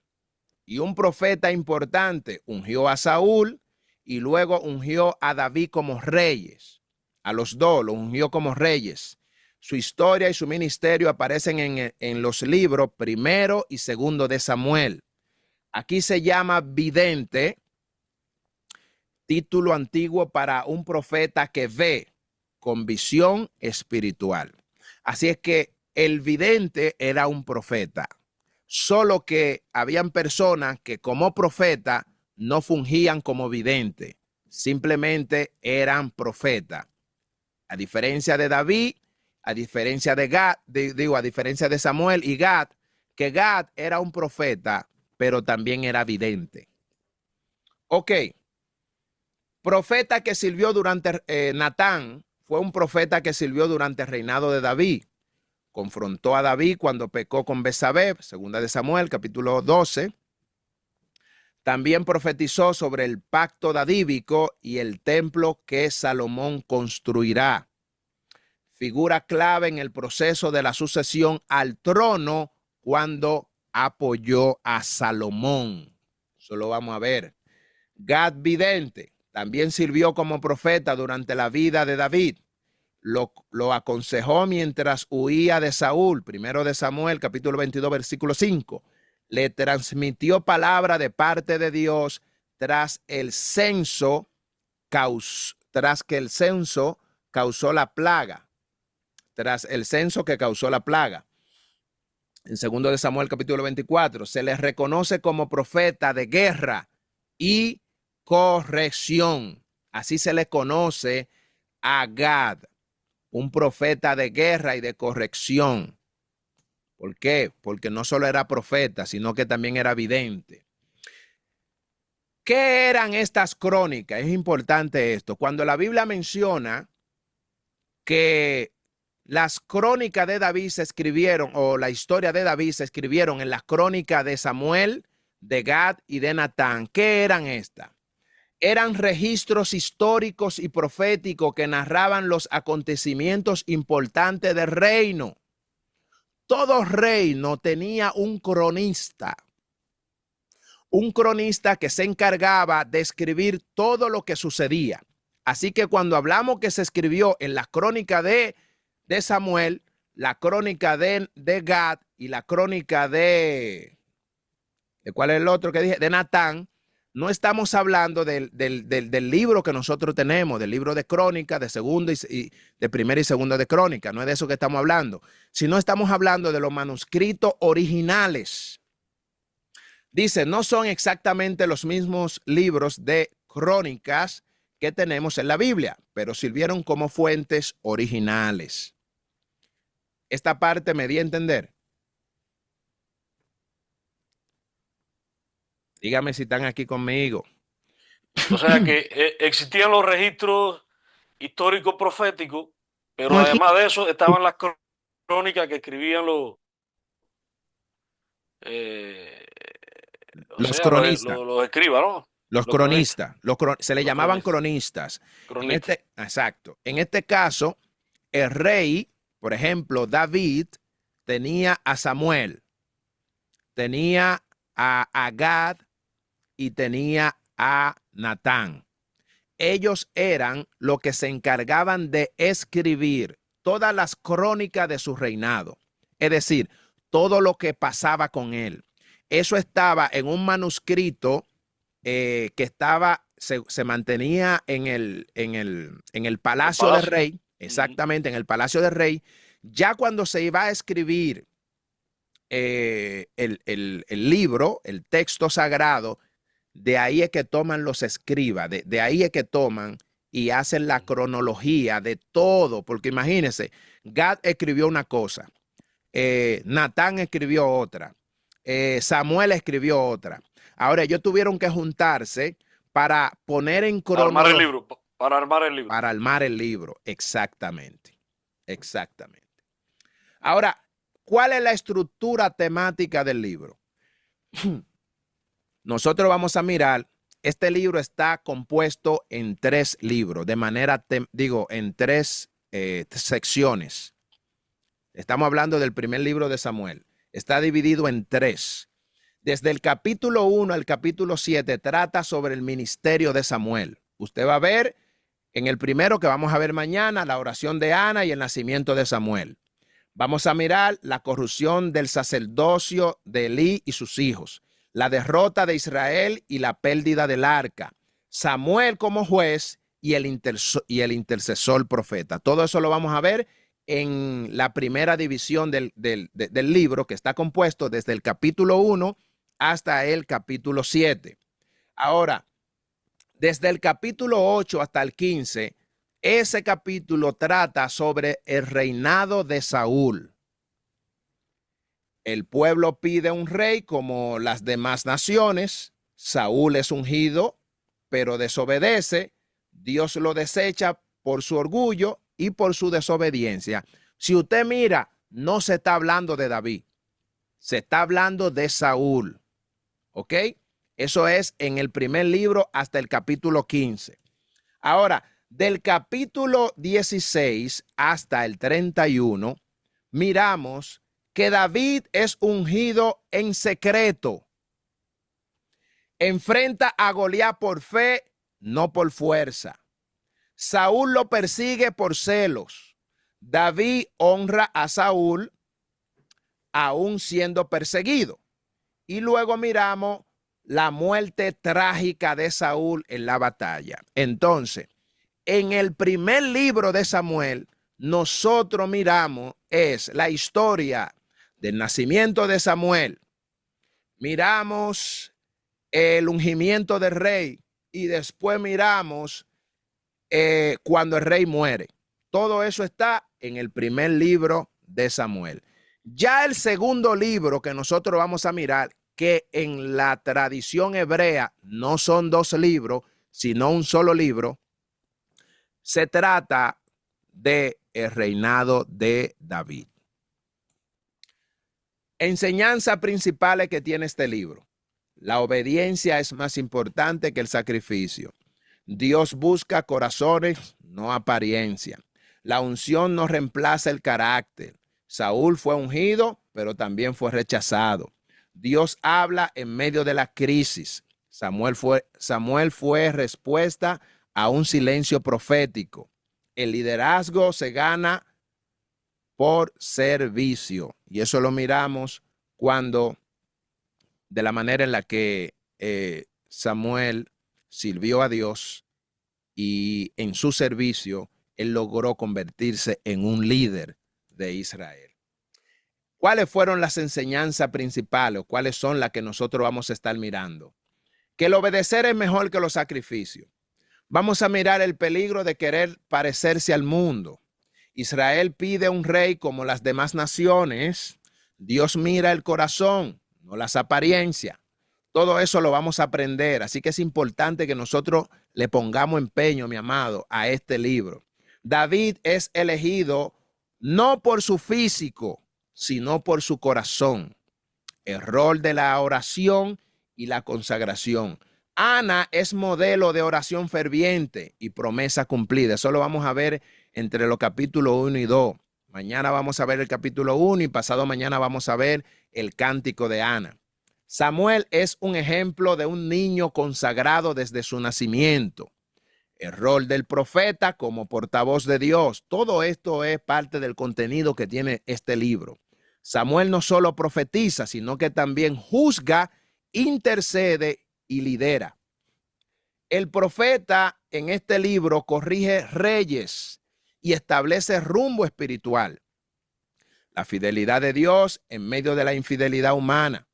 y un profeta importante. Ungió a Saúl y luego ungió a David como reyes. A los dos los ungió como reyes. Su historia y su ministerio aparecen en los libros primero y segundo de Samuel. Aquí se llama vidente, título antiguo para un profeta que ve con visión espiritual. Así es que el vidente era un profeta, solo que habían personas que como profeta no fungían como vidente, simplemente eran profetas. A diferencia de David, a diferencia de Gad, a diferencia de Samuel y Gad, que Gad era un profeta, pero también era vidente. Ok, profeta que sirvió durante Natán fue un profeta que sirvió durante el reinado de David. Confrontó a David cuando pecó con Betsabé, segunda de Samuel, capítulo 12. También profetizó sobre el pacto davídico y el templo que Salomón construirá. Figura clave en el proceso de la sucesión al trono cuando apoyó a Salomón. Eso lo vamos a ver. Gad vidente también sirvió como profeta durante la vida de David. Lo aconsejó mientras huía de Saúl, primero de Samuel, capítulo 22, versículo 5. Le transmitió palabra de parte de Dios tras que el censo causó la plaga. Tras el censo que causó la plaga. En segundo de Samuel, capítulo 24, se le reconoce como profeta de guerra y corrección. Así se le conoce a Gad, un profeta de guerra y de corrección. ¿Por qué? Porque no solo era profeta, sino que también era vidente. ¿Qué eran estas crónicas? Es importante esto. Cuando la Biblia menciona que las crónicas de David se escribieron, o la historia de David se escribieron en las crónicas de Samuel, de Gad y de Natán, ¿qué eran estas? Eran registros históricos y proféticos que narraban los acontecimientos importantes del reino. Todo reino tenía un cronista que se encargaba de escribir todo lo que sucedía. Así que cuando hablamos que se escribió en la crónica de Samuel, la crónica de Gad y la crónica de ¿cuál es el otro que dije? De Natán, no estamos hablando del libro que nosotros tenemos, del libro de crónica, de segunda y de primera y segunda de crónica. No es de eso que estamos hablando, sino estamos hablando de los manuscritos originales. Dice, no son exactamente los mismos libros de crónicas que tenemos en la Biblia, pero sirvieron como fuentes originales. Esta parte me di a entender. Dígame si están aquí conmigo. O sea que existían los registros históricos proféticos, pero además de eso estaban las crónicas que escribían los cronistas. Los escribas, ¿no? Los cronistas. Se le llamaban cronistas. Exacto. En este caso, el rey, por ejemplo, David, tenía a Samuel, tenía a Gad y tenía a Natán. Ellos eran los que se encargaban de escribir todas las crónicas de su reinado. Es decir, todo lo que pasaba con él. Eso estaba en un manuscrito que se mantenía en el palacio del rey. Exactamente, en el palacio del rey. Ya cuando se iba a escribir el libro, el texto sagrado, de ahí es que toman los escribas, de ahí es que toman y hacen la cronología de todo, porque imagínense, Gad escribió una cosa, Natán escribió otra, Samuel escribió otra. Ahora ellos tuvieron que juntarse para poner en cronología. Para armar el libro. Para armar el libro, exactamente. Exactamente. Ahora, ¿cuál es la estructura temática del libro? Nosotros vamos a mirar, este libro está compuesto en 3 libros, de manera, en 3 secciones. Estamos hablando del primer libro de Samuel. Está dividido en 3. Desde el capítulo 1 al capítulo 7 trata sobre el ministerio de Samuel. Usted va a ver en el primero que vamos a ver mañana, la oración de Ana y el nacimiento de Samuel. Vamos a mirar la corrupción del sacerdocio de Elí y sus hijos, la derrota de Israel y la pérdida del arca, Samuel como juez y el intercesor profeta. Todo eso lo vamos a ver en la primera división del libro, que está compuesto desde el capítulo 1 hasta el capítulo 7. Ahora, desde el capítulo 8 hasta el 15, ese capítulo trata sobre el reinado de Saúl. El pueblo pide un rey como las demás naciones. Saúl es ungido, pero desobedece. Dios lo desecha por su orgullo y por su desobediencia. Si usted mira, no se está hablando de David. Se está hablando de Saúl. ¿Ok? Eso es en el primer libro hasta el capítulo 15. Ahora, del capítulo 16 hasta el 31, miramos que David es ungido en secreto. Enfrenta a Goliat por fe, no por fuerza. Saúl lo persigue por celos. David honra a Saúl aún siendo perseguido. Y luego miramos la muerte trágica de Saúl en la batalla. Entonces, en el primer libro de Samuel, nosotros miramos es la historia del nacimiento de Samuel. Miramos el ungimiento del rey y después miramos cuando el rey muere. Todo eso está en el primer libro de Samuel. Ya el segundo libro que nosotros vamos a mirar, que en la tradición hebrea no son dos libros, sino un solo libro, se trata de el reinado de David. Enseñanza principales que tiene este libro. La obediencia es más importante que el sacrificio. Dios busca corazones, no apariencia. La unción no reemplaza el carácter. Saúl fue ungido, pero también fue rechazado. Dios habla en medio de la crisis. Samuel fue respuesta a un silencio profético. El liderazgo se gana por servicio. Y eso lo miramos cuando, de la manera en la que Samuel sirvió a Dios y en su servicio, él logró convertirse en un líder de Israel. ¿Cuáles fueron las enseñanzas principales o cuáles son las que nosotros vamos a estar mirando? Que el obedecer es mejor que los sacrificios. Vamos a mirar el peligro de querer parecerse al mundo. Israel pide un rey como las demás naciones. Dios mira el corazón, no las apariencias. Todo eso lo vamos a aprender. Así que es importante que nosotros le pongamos empeño, mi amado, a este libro. David es elegido no por su físico, sino por su corazón. El rol de la oración y la consagración. Ana es modelo de oración ferviente y promesa cumplida. Eso lo vamos a ver entre los capítulos 1 y 2. Mañana vamos a ver el capítulo 1 y pasado mañana vamos a ver el cántico de Ana. Samuel es un ejemplo de un niño consagrado desde su nacimiento. El rol del profeta como portavoz de Dios. Todo esto es parte del contenido que tiene este libro. Samuel no solo profetiza, sino que también juzga, intercede y lidera. El profeta en este libro corrige reyes y establece rumbo espiritual. La fidelidad de Dios en medio de la infidelidad humana.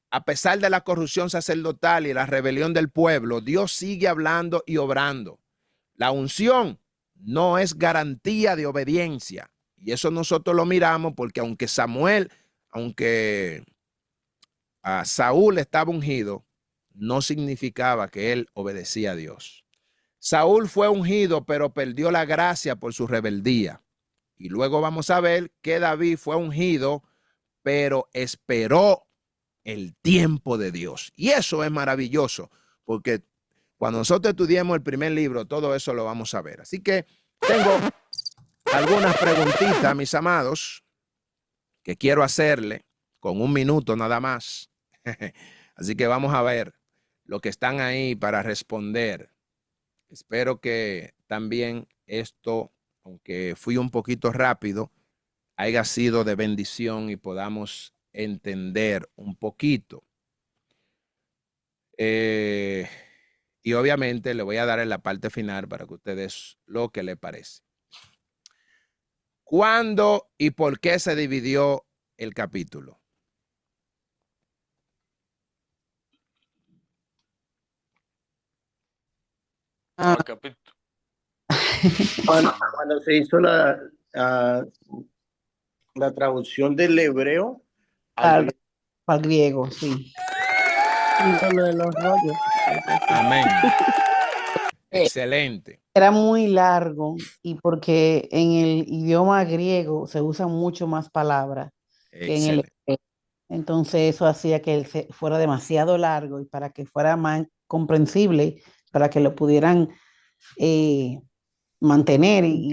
A pesar de la corrupción sacerdotal y la rebelión del pueblo, Dios sigue hablando y obrando. La unción no es garantía de obediencia. Y eso nosotros lo miramos porque aunque Saúl estaba ungido, no significaba que él obedecía a Dios. Saúl fue ungido, pero perdió la gracia por su rebeldía. Y luego vamos a ver que David fue ungido, pero esperó el tiempo de Dios. Y eso es maravilloso, porque cuando nosotros estudiemos el primer libro, todo eso lo vamos a ver. Así que tengo algunas preguntitas, mis amados, que quiero hacerle con un minuto nada más. Así que vamos a ver lo que están ahí para responder. Espero que también esto, aunque fui un poquito rápido, haya sido de bendición y podamos entender un poquito. Y obviamente le voy a dar en la parte final para que ustedes lo que les parece. ¿Cuándo y por qué se dividió el capítulo? El capítulo. Cuando se hizo la traducción del hebreo Al griego, sí. Y lo de los rollos. Amén. Excelente. Era muy largo y porque en el idioma griego se usan mucho más palabras que en el Excelente. hebreo. Entonces eso hacía que él fuera demasiado largo y para que fuera más comprensible, para que lo pudieran mantener y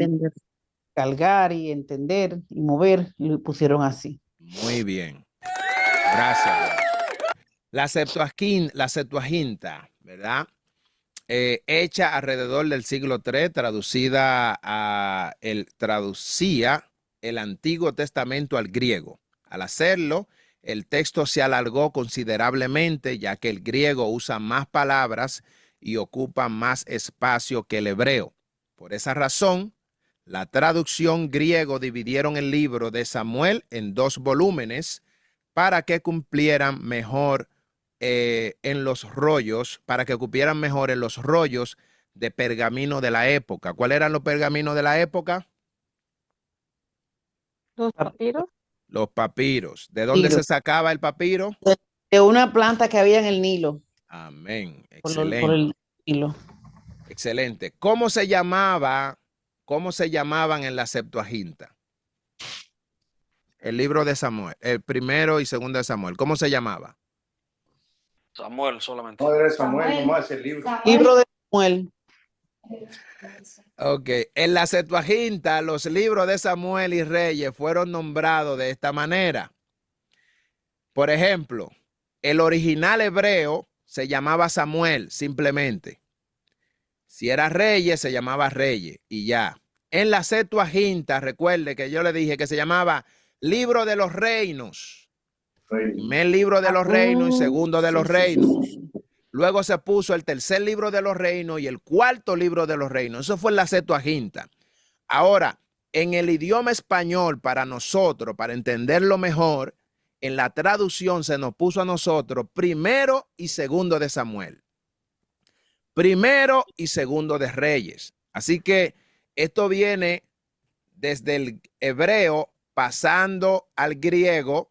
cargar y entender y mover, lo pusieron así. Muy bien. Gracias. La Septuaginta, ¿verdad? Hecha alrededor del siglo III, traducía el Antiguo Testamento al griego. Al hacerlo, el texto se alargó considerablemente, ya que el griego usa más palabras y ocupa más espacio que el hebreo. Por esa razón, la traducción griego dividieron el libro de Samuel en 2 volúmenes para que cumplieran mejor en los rollos, para que cupieran mejor en los rollos de pergamino de la época. ¿Cuáles eran los pergaminos de la época? Los papiros. Los papiros. ¿De dónde Papiro. se sacaba el papiro? De una planta que había en el Nilo, Amén. por Excelente. el Nilo. Excelente. ¿Cómo se llamaban en la Septuaginta? El libro de Samuel, el primero y segundo de Samuel. ¿Cómo se llamaba? Samuel solamente. No era Samuel, nomás el libro. Libro de Samuel. Ok. En la Septuaginta, los libros de Samuel y Reyes fueron nombrados de esta manera. Por ejemplo, el original hebreo se llamaba Samuel, simplemente. Si era Reyes, se llamaba Reyes y ya. En la Septuaginta, recuerde que yo le dije que se llamaba Libro de los Reinos. Primer libro de los reinos y segundo de los reinos. Luego se puso el tercer libro de los reinos y el cuarto libro de los reinos. Eso fue en la Septuaginta. Ahora, en el idioma español, para nosotros, para entenderlo mejor, en la traducción se nos puso a nosotros primero y segundo de Samuel. Primero y segundo de Reyes. Así que esto viene desde el hebreo pasando al griego,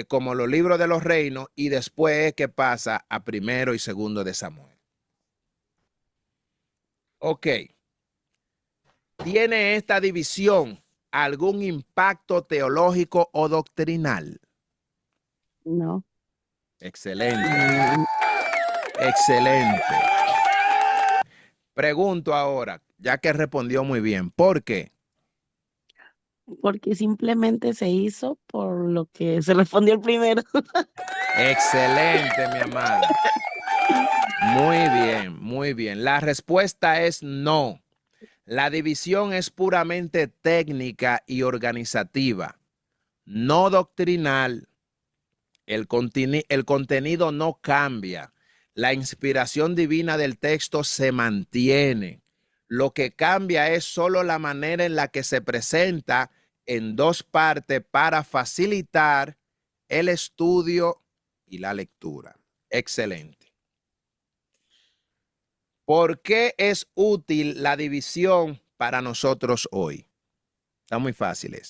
como los libros de los reinos, y después que pasa a primero y segundo de Samuel. Ok. ¿Tiene esta división algún impacto teológico o doctrinal? No. Excelente. Excelente. Pregunto ahora, ya que respondió muy bien, ¿por qué? Porque simplemente se hizo por lo que se respondió el primero. Excelente, mi amada. Muy bien, muy bien. La respuesta es no. La división es puramente técnica y organizativa, no doctrinal. El contenido no cambia. La inspiración divina del texto se mantiene. Lo que cambia es solo la manera en la que se presenta en dos partes para facilitar el estudio y la lectura. Excelente. ¿Por qué es útil la división para nosotros hoy? Está muy fácil.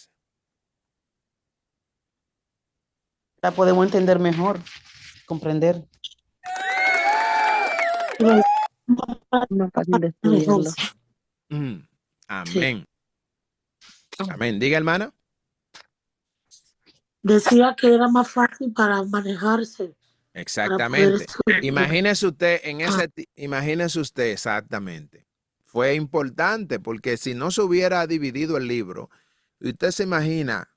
La podemos entender mejor, comprender. Más fácil de estudiarlo. Amén. Amén. Diga, hermana. Decía que era más fácil para manejarse. Exactamente. Imagínese usted exactamente. Fue importante porque si no se hubiera dividido el libro, usted se imagina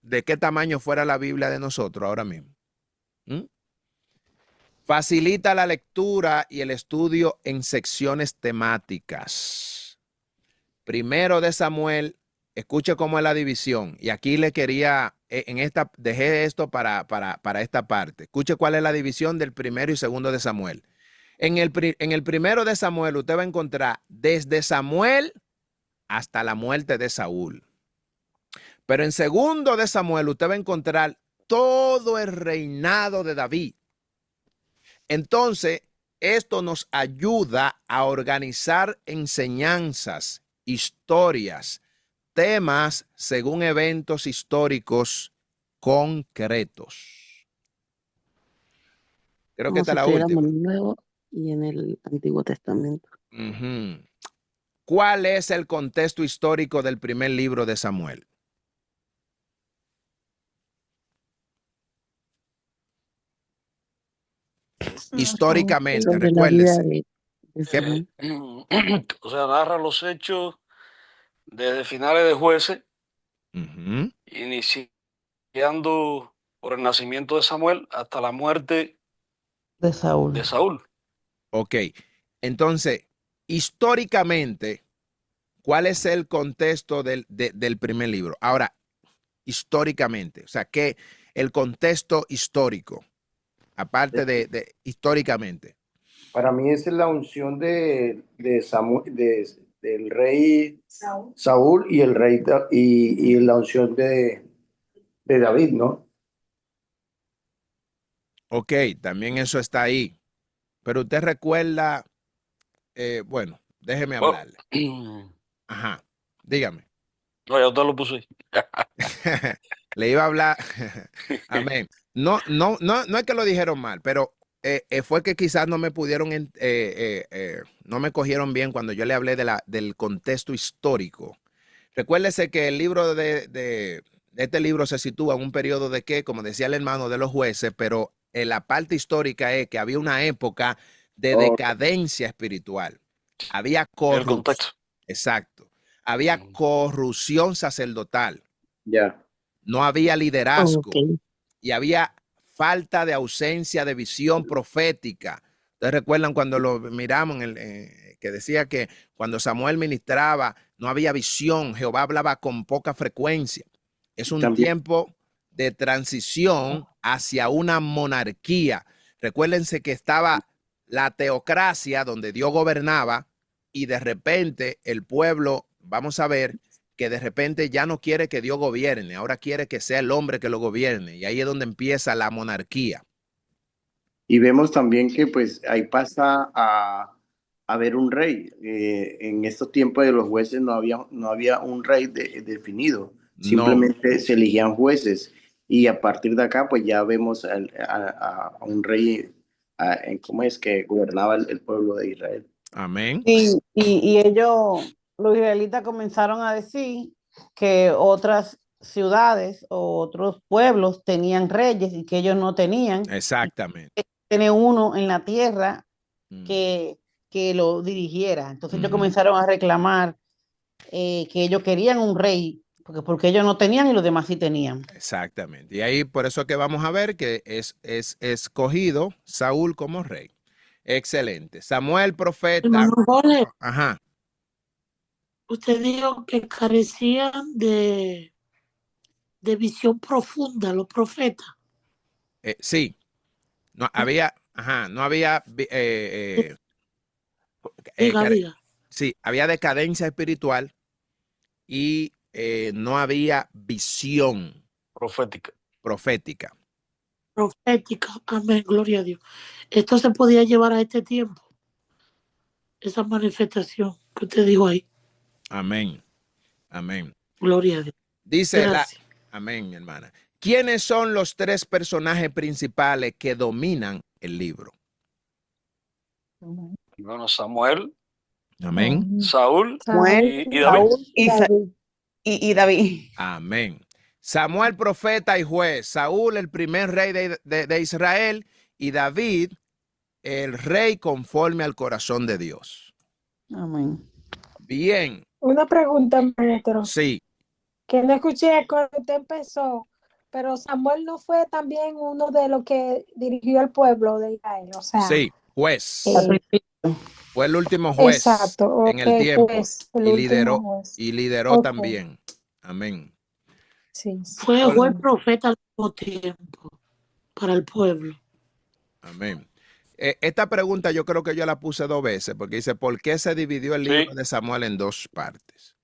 de qué tamaño fuera la Biblia de nosotros ahora mismo. Facilita la lectura y el estudio en secciones temáticas. Primero de Samuel, escuche cómo es la división. Y aquí le quería, dejé esto para esta parte. Escuche cuál es la división del primero y segundo de Samuel. En el primero de Samuel usted va a encontrar desde Samuel hasta la muerte de Saúl. Pero en segundo de Samuel usted va a encontrar todo el reinado de David. Entonces, esto nos ayuda a organizar enseñanzas, historias, temas según eventos históricos concretos. Creo que esta es la última. En el Nuevo y en el Antiguo Testamento. ¿Cuál es el contexto histórico del primer libro de Samuel? Históricamente, recuérdese. O sea, narra los hechos desde finales de Jueces, iniciando por el nacimiento de Samuel hasta la muerte de Saúl. Ok, entonces, históricamente, ¿cuál es el contexto del primer libro? Ahora, históricamente, o sea, ¿qué el contexto histórico? Aparte de históricamente. Para mí esa es la unción de Samuel, del rey Saúl y el rey y la unción de David, ¿no? Ok, también eso está ahí. Pero usted recuerda bueno, déjeme Oh, hablarle. Ajá, dígame. no, ya usted lo puso ahí. Le iba a hablar. Amén. No es que lo dijeron mal, pero fue que quizás no me pudieron, no me cogieron bien cuando yo le hablé del contexto histórico. Recuérdese que el libro de este libro se sitúa en un periodo de que, como decía el hermano, de los jueces, pero en la parte histórica es que había una época de decadencia espiritual. Había El corrupción. contexto. Exacto. Había corrupción sacerdotal. Ya. No había liderazgo Ok. y había falta de ausencia de visión profética. Ustedes recuerdan cuando lo miramos que decía que cuando Samuel ministraba no había visión, Jehová hablaba con poca frecuencia. Es un También. tiempo de transición hacia una monarquía. Recuérdense que estaba la teocracia donde Dios gobernaba y de repente el pueblo, vamos a ver, que de repente ya no quiere que Dios gobierne, ahora quiere que sea el hombre que lo gobierne. Y ahí es donde empieza la monarquía. Y vemos también que pues ahí pasa a haber un rey. En estos tiempos de los jueces no había un rey definido, No, simplemente se elegían jueces. Y a partir de acá pues ya vemos a un rey, ¿cómo es? Que gobernaba el pueblo de Israel. amén. Y ellos, los israelitas, comenzaron a decir que otras ciudades o otros pueblos tenían reyes y que ellos no tenían. Exactamente. Tener uno en la tierra Mm. que lo dirigiera. Entonces ellos Ujú. comenzaron a reclamar que ellos querían un rey, porque ellos no tenían y los demás sí tenían. Exactamente. Y ahí por eso que vamos a ver que es escogido Saúl como rey. Excelente. Samuel, profeta. Hermano Jorge, Ajá. usted dijo que carecían de visión profunda los profetas. Sí. No había, no había, Diga, diga. sí, había decadencia espiritual y no había visión Profética. profética. Profética. Amén, gloria a Dios. Esto se podía llevar a este tiempo, esa manifestación que usted dijo ahí. Amén. Amén. Gloria a Dios. Dice Gracias. amén, mi hermana. ¿Quiénes son los tres personajes principales que dominan el libro? Bueno, Samuel, Amén. Saúl Samuel, y David. y David. Amén. Samuel, profeta y juez. Saúl, el primer rey de Israel. Y David, el rey conforme al corazón de Dios. Amén. Bien. Una pregunta, maestro, Sí. que no escuché cuando usted empezó, pero Samuel no fue también uno de los que dirigió al pueblo de Israel, o sea, Sí, juez. eh, Fue el último juez exacto, en el ok, tiempo juez, el y último juez. lideró Ok. también. Amén. Sí, sí. Fue juez profeta al mismo tiempo para el pueblo. Amén. Esta pregunta yo creo que yo la puse 2 veces porque dice, ¿por qué se dividió el libro de Samuel en 2 partes?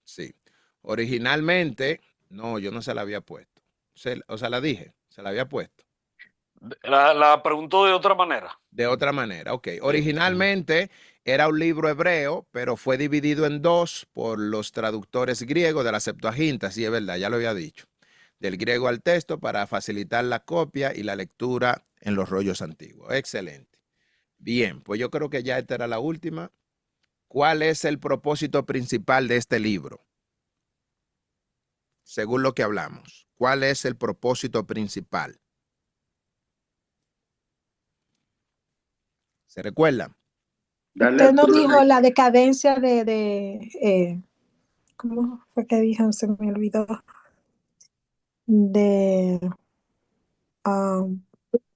Sí. Originalmente, no, yo no se la había puesto. O sea, la dije, se la había puesto. La preguntó de otra manera. De otra manera, ok. Originalmente era un libro hebreo, pero fue dividido en 2 por los traductores griegos de la Septuaginta, sí es verdad, ya lo había dicho. Del griego al texto para facilitar la copia y la lectura en los rollos antiguos. Excelente. Bien, pues yo creo que ya esta era la última. ¿Cuál es el propósito principal de este libro? Según lo que hablamos. ¿Cuál es el propósito principal? ¿Se recuerdan? Usted no dijo la decadencia ¿cómo fue que dijo? Se me olvidó. De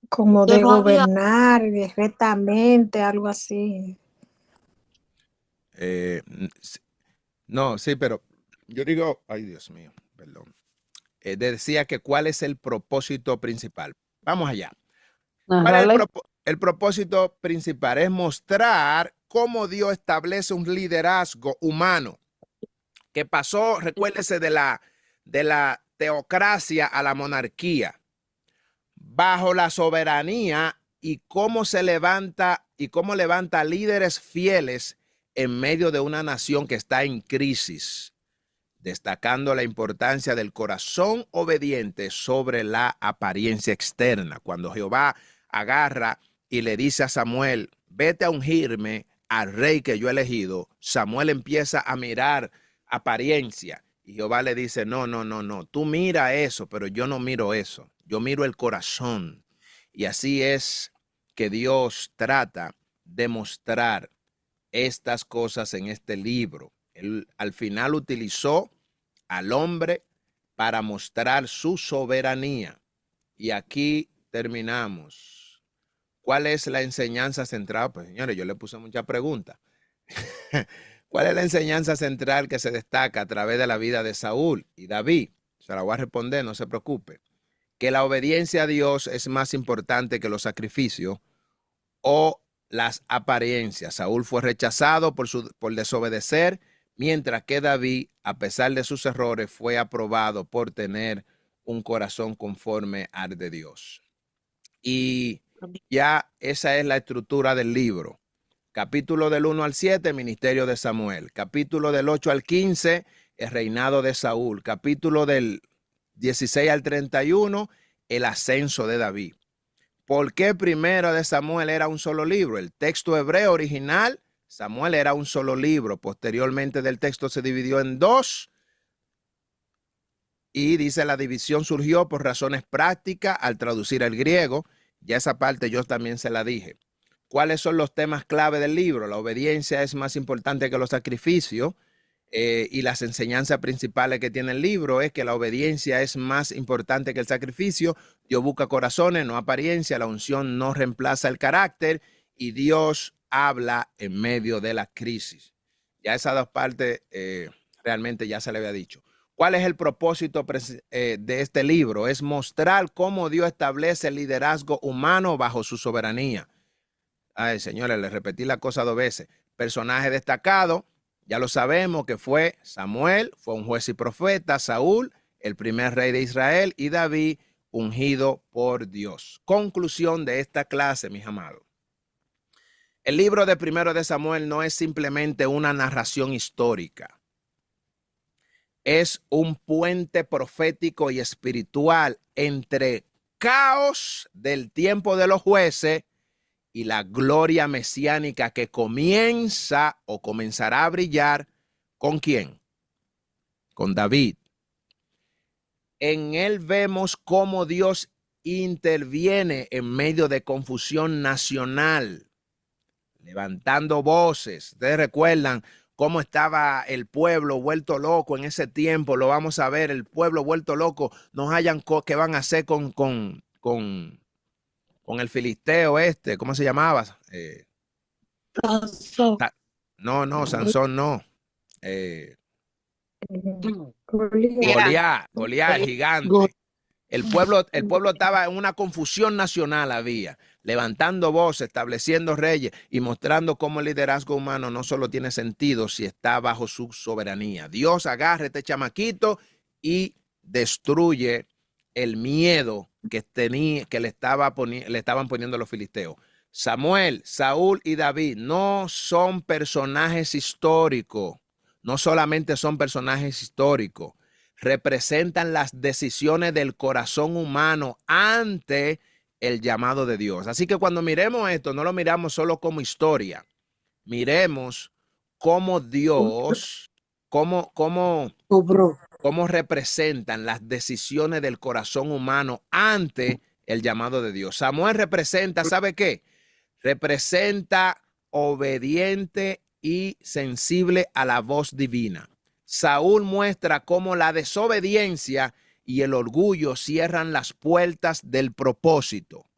como Que de no había- gobernar rectamente, algo así. No, sí, pero yo digo, ay Dios mío, perdón. Decía que cuál es el propósito principal. Vamos allá. ¿Cuál es el propósito principal? Es mostrar cómo Dios establece un liderazgo humano que pasó, recuérdese, de la teocracia a la monarquía, bajo la soberanía y cómo se levanta y cómo levanta líderes fieles en medio de una nación que está en crisis, destacando la importancia del corazón obediente sobre la apariencia externa. Cuando Jehová agarra y le dice a Samuel, vete a ungirme al rey que yo he elegido, Samuel empieza a mirar apariencia y Jehová le dice, no, tú mira eso, pero yo no miro eso, yo miro el corazón. Y así es que Dios trata de mostrar estas cosas en este libro. Él al final utilizó al hombre para mostrar su soberanía. Y aquí terminamos. ¿Cuál es la enseñanza central? Pues señores, yo le puse muchas preguntas. ¿Cuál es la enseñanza central que se destaca a través de la vida de Saúl y David? Se la voy a responder, no se preocupe. Que la obediencia a Dios es más importante que los sacrificios o las apariencias. Saúl fue rechazado por desobedecer, mientras que David, a pesar de sus errores, fue aprobado por tener un corazón conforme al de Dios. Y ya esa es la estructura del libro. Capítulo del 1 al 7, ministerio de Samuel. Capítulo del 8 al 15, el reinado de Saúl. Capítulo del 16 al 31, el ascenso de David. ¿Por qué primero de Samuel era un solo libro? El texto hebreo original, Samuel era un solo libro. Posteriormente del texto se dividió en dos. Y dice la división surgió por razones prácticas al traducir al griego. Ya esa parte yo también se la dije. ¿Cuáles son los temas clave del libro? La obediencia es más importante que los sacrificios. Y las enseñanzas principales que tiene el libro es que la obediencia es más importante que el sacrificio. Dios busca corazones, no apariencia. La unción no reemplaza el carácter y Dios habla en medio de la crisis. Ya esas dos partes realmente ya se le había dicho. ¿Cuál es el propósito de este libro? Es mostrar cómo Dios establece el liderazgo humano bajo su soberanía. Ay, señores, les repetí la cosa dos veces. Personaje destacado. Ya lo sabemos que fue Samuel, fue un juez y profeta, Saúl, el primer rey de Israel, y David, ungido por Dios. Conclusión de esta clase, mis amados. El libro de Primero de Samuel no es simplemente una narración histórica. Es un puente profético y espiritual entre caos del tiempo de los jueces y la gloria mesiánica que comienza o comenzará a brillar. ¿Con quién? Con David. En él vemos cómo Dios interviene en medio de confusión nacional, levantando voces. Ustedes recuerdan cómo estaba el pueblo vuelto loco en ese tiempo. Lo vamos a ver, el pueblo vuelto loco. No hayan qué van a hacer con el filisteo este, ¿cómo se llamaba? Sansón. No, Sansón no. Goliat. Goliat, gigante. El pueblo estaba en una confusión nacional, había, levantando voces, estableciendo reyes y mostrando cómo el liderazgo humano no solo tiene sentido si está bajo su soberanía. Dios agarra a este chamaquito y destruye el miedo que le estaban poniendo los filisteos. Samuel, Saúl y David no son personajes históricos, no solamente son personajes históricos, representan las decisiones del corazón humano ante el llamado de Dios. Así que cuando miremos esto, no lo miramos solo como historia, miremos cómo Dios, cómo representan las decisiones del corazón humano ante el llamado de Dios. Samuel representa, ¿sabe qué? Representa obediente y sensible a la voz divina. Saúl muestra cómo la desobediencia y el orgullo cierran las puertas del propósito.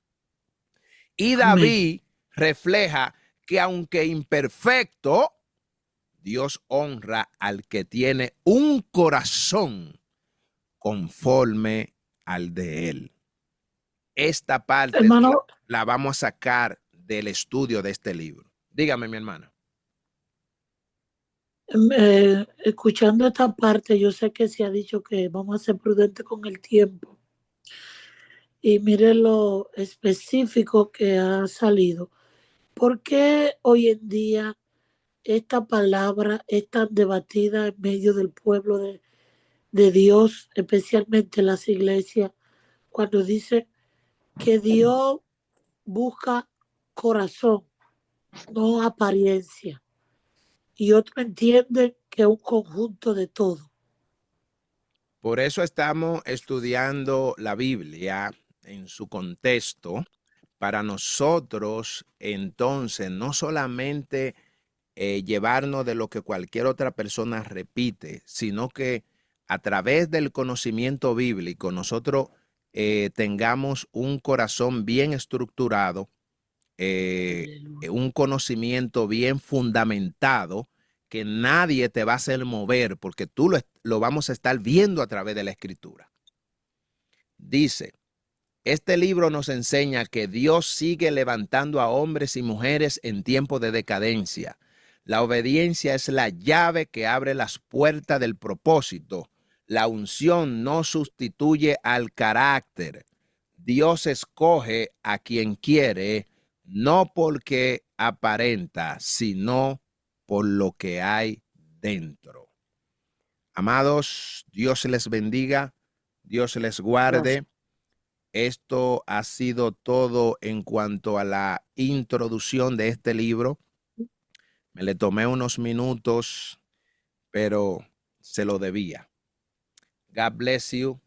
Y David refleja que aunque imperfecto, Dios honra al que tiene un corazón conforme al de él. Esta parte, hermano, la vamos a sacar del estudio de este libro. Dígame, mi hermana. Escuchando esta parte, yo sé que se ha dicho que vamos a ser prudentes con el tiempo. y mire lo específico que ha salido. ¿Por qué hoy en día esta palabra es tan debatida en medio del pueblo de Dios, especialmente en las iglesias, cuando dice que Dios busca corazón, no apariencia? Y otros entienden que es un conjunto de todo. Por eso estamos estudiando la Biblia en su contexto, para nosotros entonces no solamente llevarnos de lo que cualquier otra persona repite, sino que a través del conocimiento bíblico nosotros tengamos un corazón bien estructurado, un conocimiento bien fundamentado, que nadie te va a hacer mover porque tú lo vamos a estar viendo a través de la escritura. Dice, este libro nos enseña que Dios sigue levantando a hombres y mujeres en tiempo de decadencia. La obediencia es la llave que abre las puertas del propósito. La unción no sustituye al carácter. Dios escoge a quien quiere, no porque aparenta, sino por lo que hay dentro. Amados, Dios les bendiga, Dios les guarde. Esto ha sido todo en cuanto a la introducción de este libro. Me le tomé unos minutos, pero se lo debía. God bless you.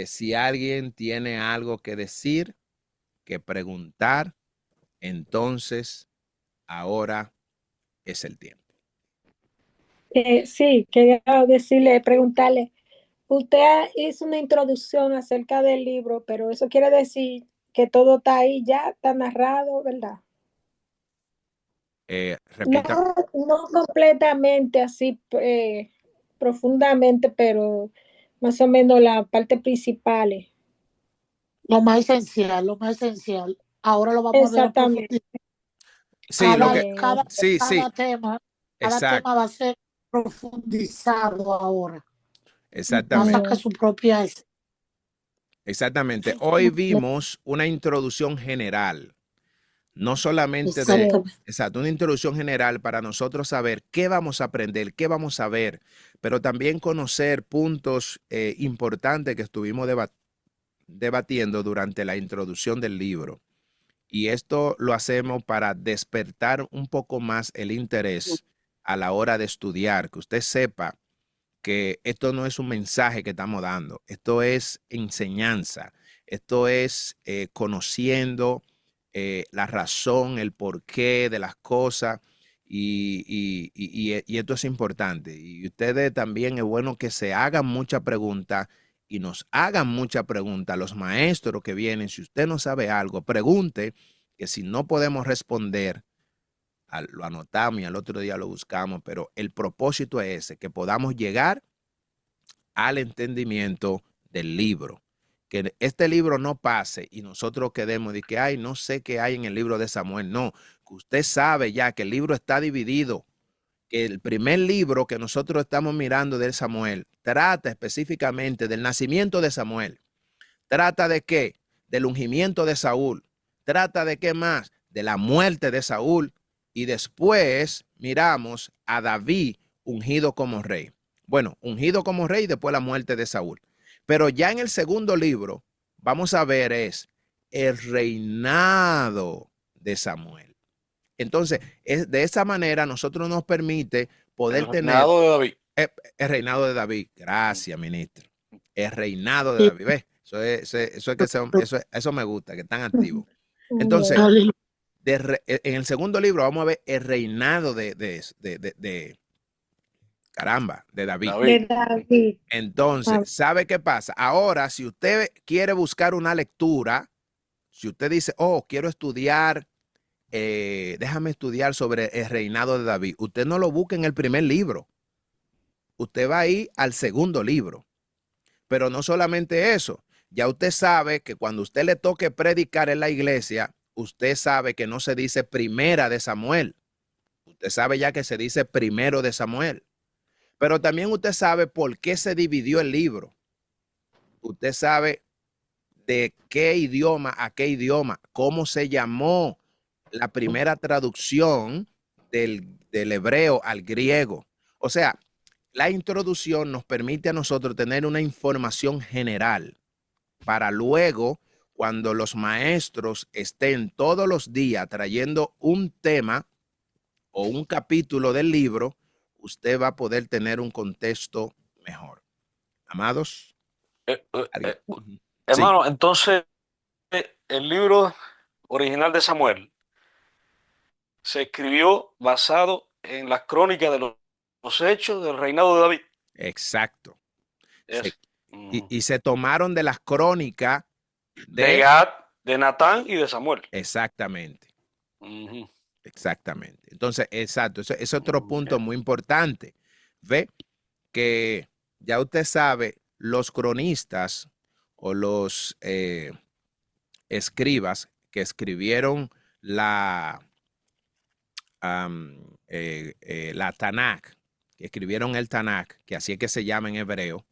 Si alguien tiene algo que decir, que preguntar, entonces ahora es el tiempo. Sí, quería decirle, preguntarle, usted hizo una introducción acerca del libro, pero eso quiere decir que todo está ahí ya, está narrado, ¿verdad? Repita. No completamente así profundamente, pero más o menos la parte principal. Lo más esencial, lo más esencial. Ahora lo vamos a ver a Exactamente. profundizar. Sí, Cada tema va a ser profundizado ahora. Exactamente. Va a sacar su propia. Exactamente. Hoy vimos una introducción general. No solamente una introducción general para nosotros saber qué vamos a aprender, qué vamos a ver, pero también conocer puntos importantes que estuvimos debatiendo durante la introducción del libro. Y esto lo hacemos para despertar un poco más el interés a la hora de estudiar, que usted sepa que esto no es un mensaje que estamos dando, esto es enseñanza, esto es conociendo la razón, el porqué de las cosas, y esto es importante. Y ustedes también es bueno que se hagan muchas preguntas y nos hagan muchas preguntas. Los maestros que vienen, si usted no sabe algo, pregunte, que si no podemos responder, lo anotamos y al otro día lo buscamos, pero el propósito es ese, que podamos llegar al entendimiento del libro. Que este libro no pase y nosotros quedemos de que, ay, no sé qué hay en el libro de Samuel. No, que usted sabe ya que el libro está dividido, que el primer libro que nosotros estamos mirando de Samuel trata específicamente del nacimiento de Samuel. ¿Trata de qué? Del ungimiento de Saúl. ¿Trata de qué más? De la muerte de Saúl. Y después miramos a David ungido como rey. Bueno, ungido como rey y después la muerte de Saúl. Pero ya en el segundo libro vamos a ver es el reinado de Samuel. Entonces, de esa manera nosotros nos permite poder tener... El reinado de David. El reinado de David. Gracias, ministro. El reinado de David. ¿Ves? Eso me gusta, que están activos. Entonces, en el segundo libro vamos a ver el reinado de David. Entonces, ¿sabe qué pasa? Ahora, si usted quiere buscar una lectura, si usted dice, oh, quiero estudiar, déjame estudiar sobre el reinado de David, usted no lo busca en el primer libro. Usted va a ir al segundo libro. Pero no solamente eso, ya usted sabe que cuando usted le toque predicar en la iglesia, usted sabe que no se dice primera de Samuel. Usted sabe ya que se dice primero de Samuel. Pero también usted sabe por qué se dividió el libro. Usted sabe de qué idioma a qué idioma, cómo se llamó la primera traducción del hebreo al griego. O sea, la introducción nos permite a nosotros tener una información general para luego, cuando los maestros estén todos los días trayendo un tema o un capítulo del libro, usted va a poder tener un contexto mejor. Amados. Sí. Hermano, entonces el libro original de Samuel se escribió basado en las crónicas de los hechos del reinado de David. Exacto. Es, Y se tomaron de las crónicas de Gad, de Natán y de Samuel. Exactamente. Ujú. Exactamente. Entonces, exacto. Eso es otro punto muy importante. Ve que ya usted sabe, los cronistas o los escribas que escribieron la Tanakh, que escribieron el Tanakh, que así es que se llama en hebreo,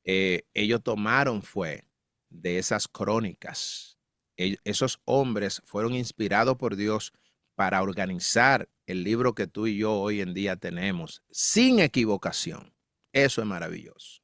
ellos tomaron fue de esas crónicas. Esos hombres fueron inspirados por Dios para organizar el libro que tú y yo hoy en día tenemos, sin equivocación. Eso es maravilloso.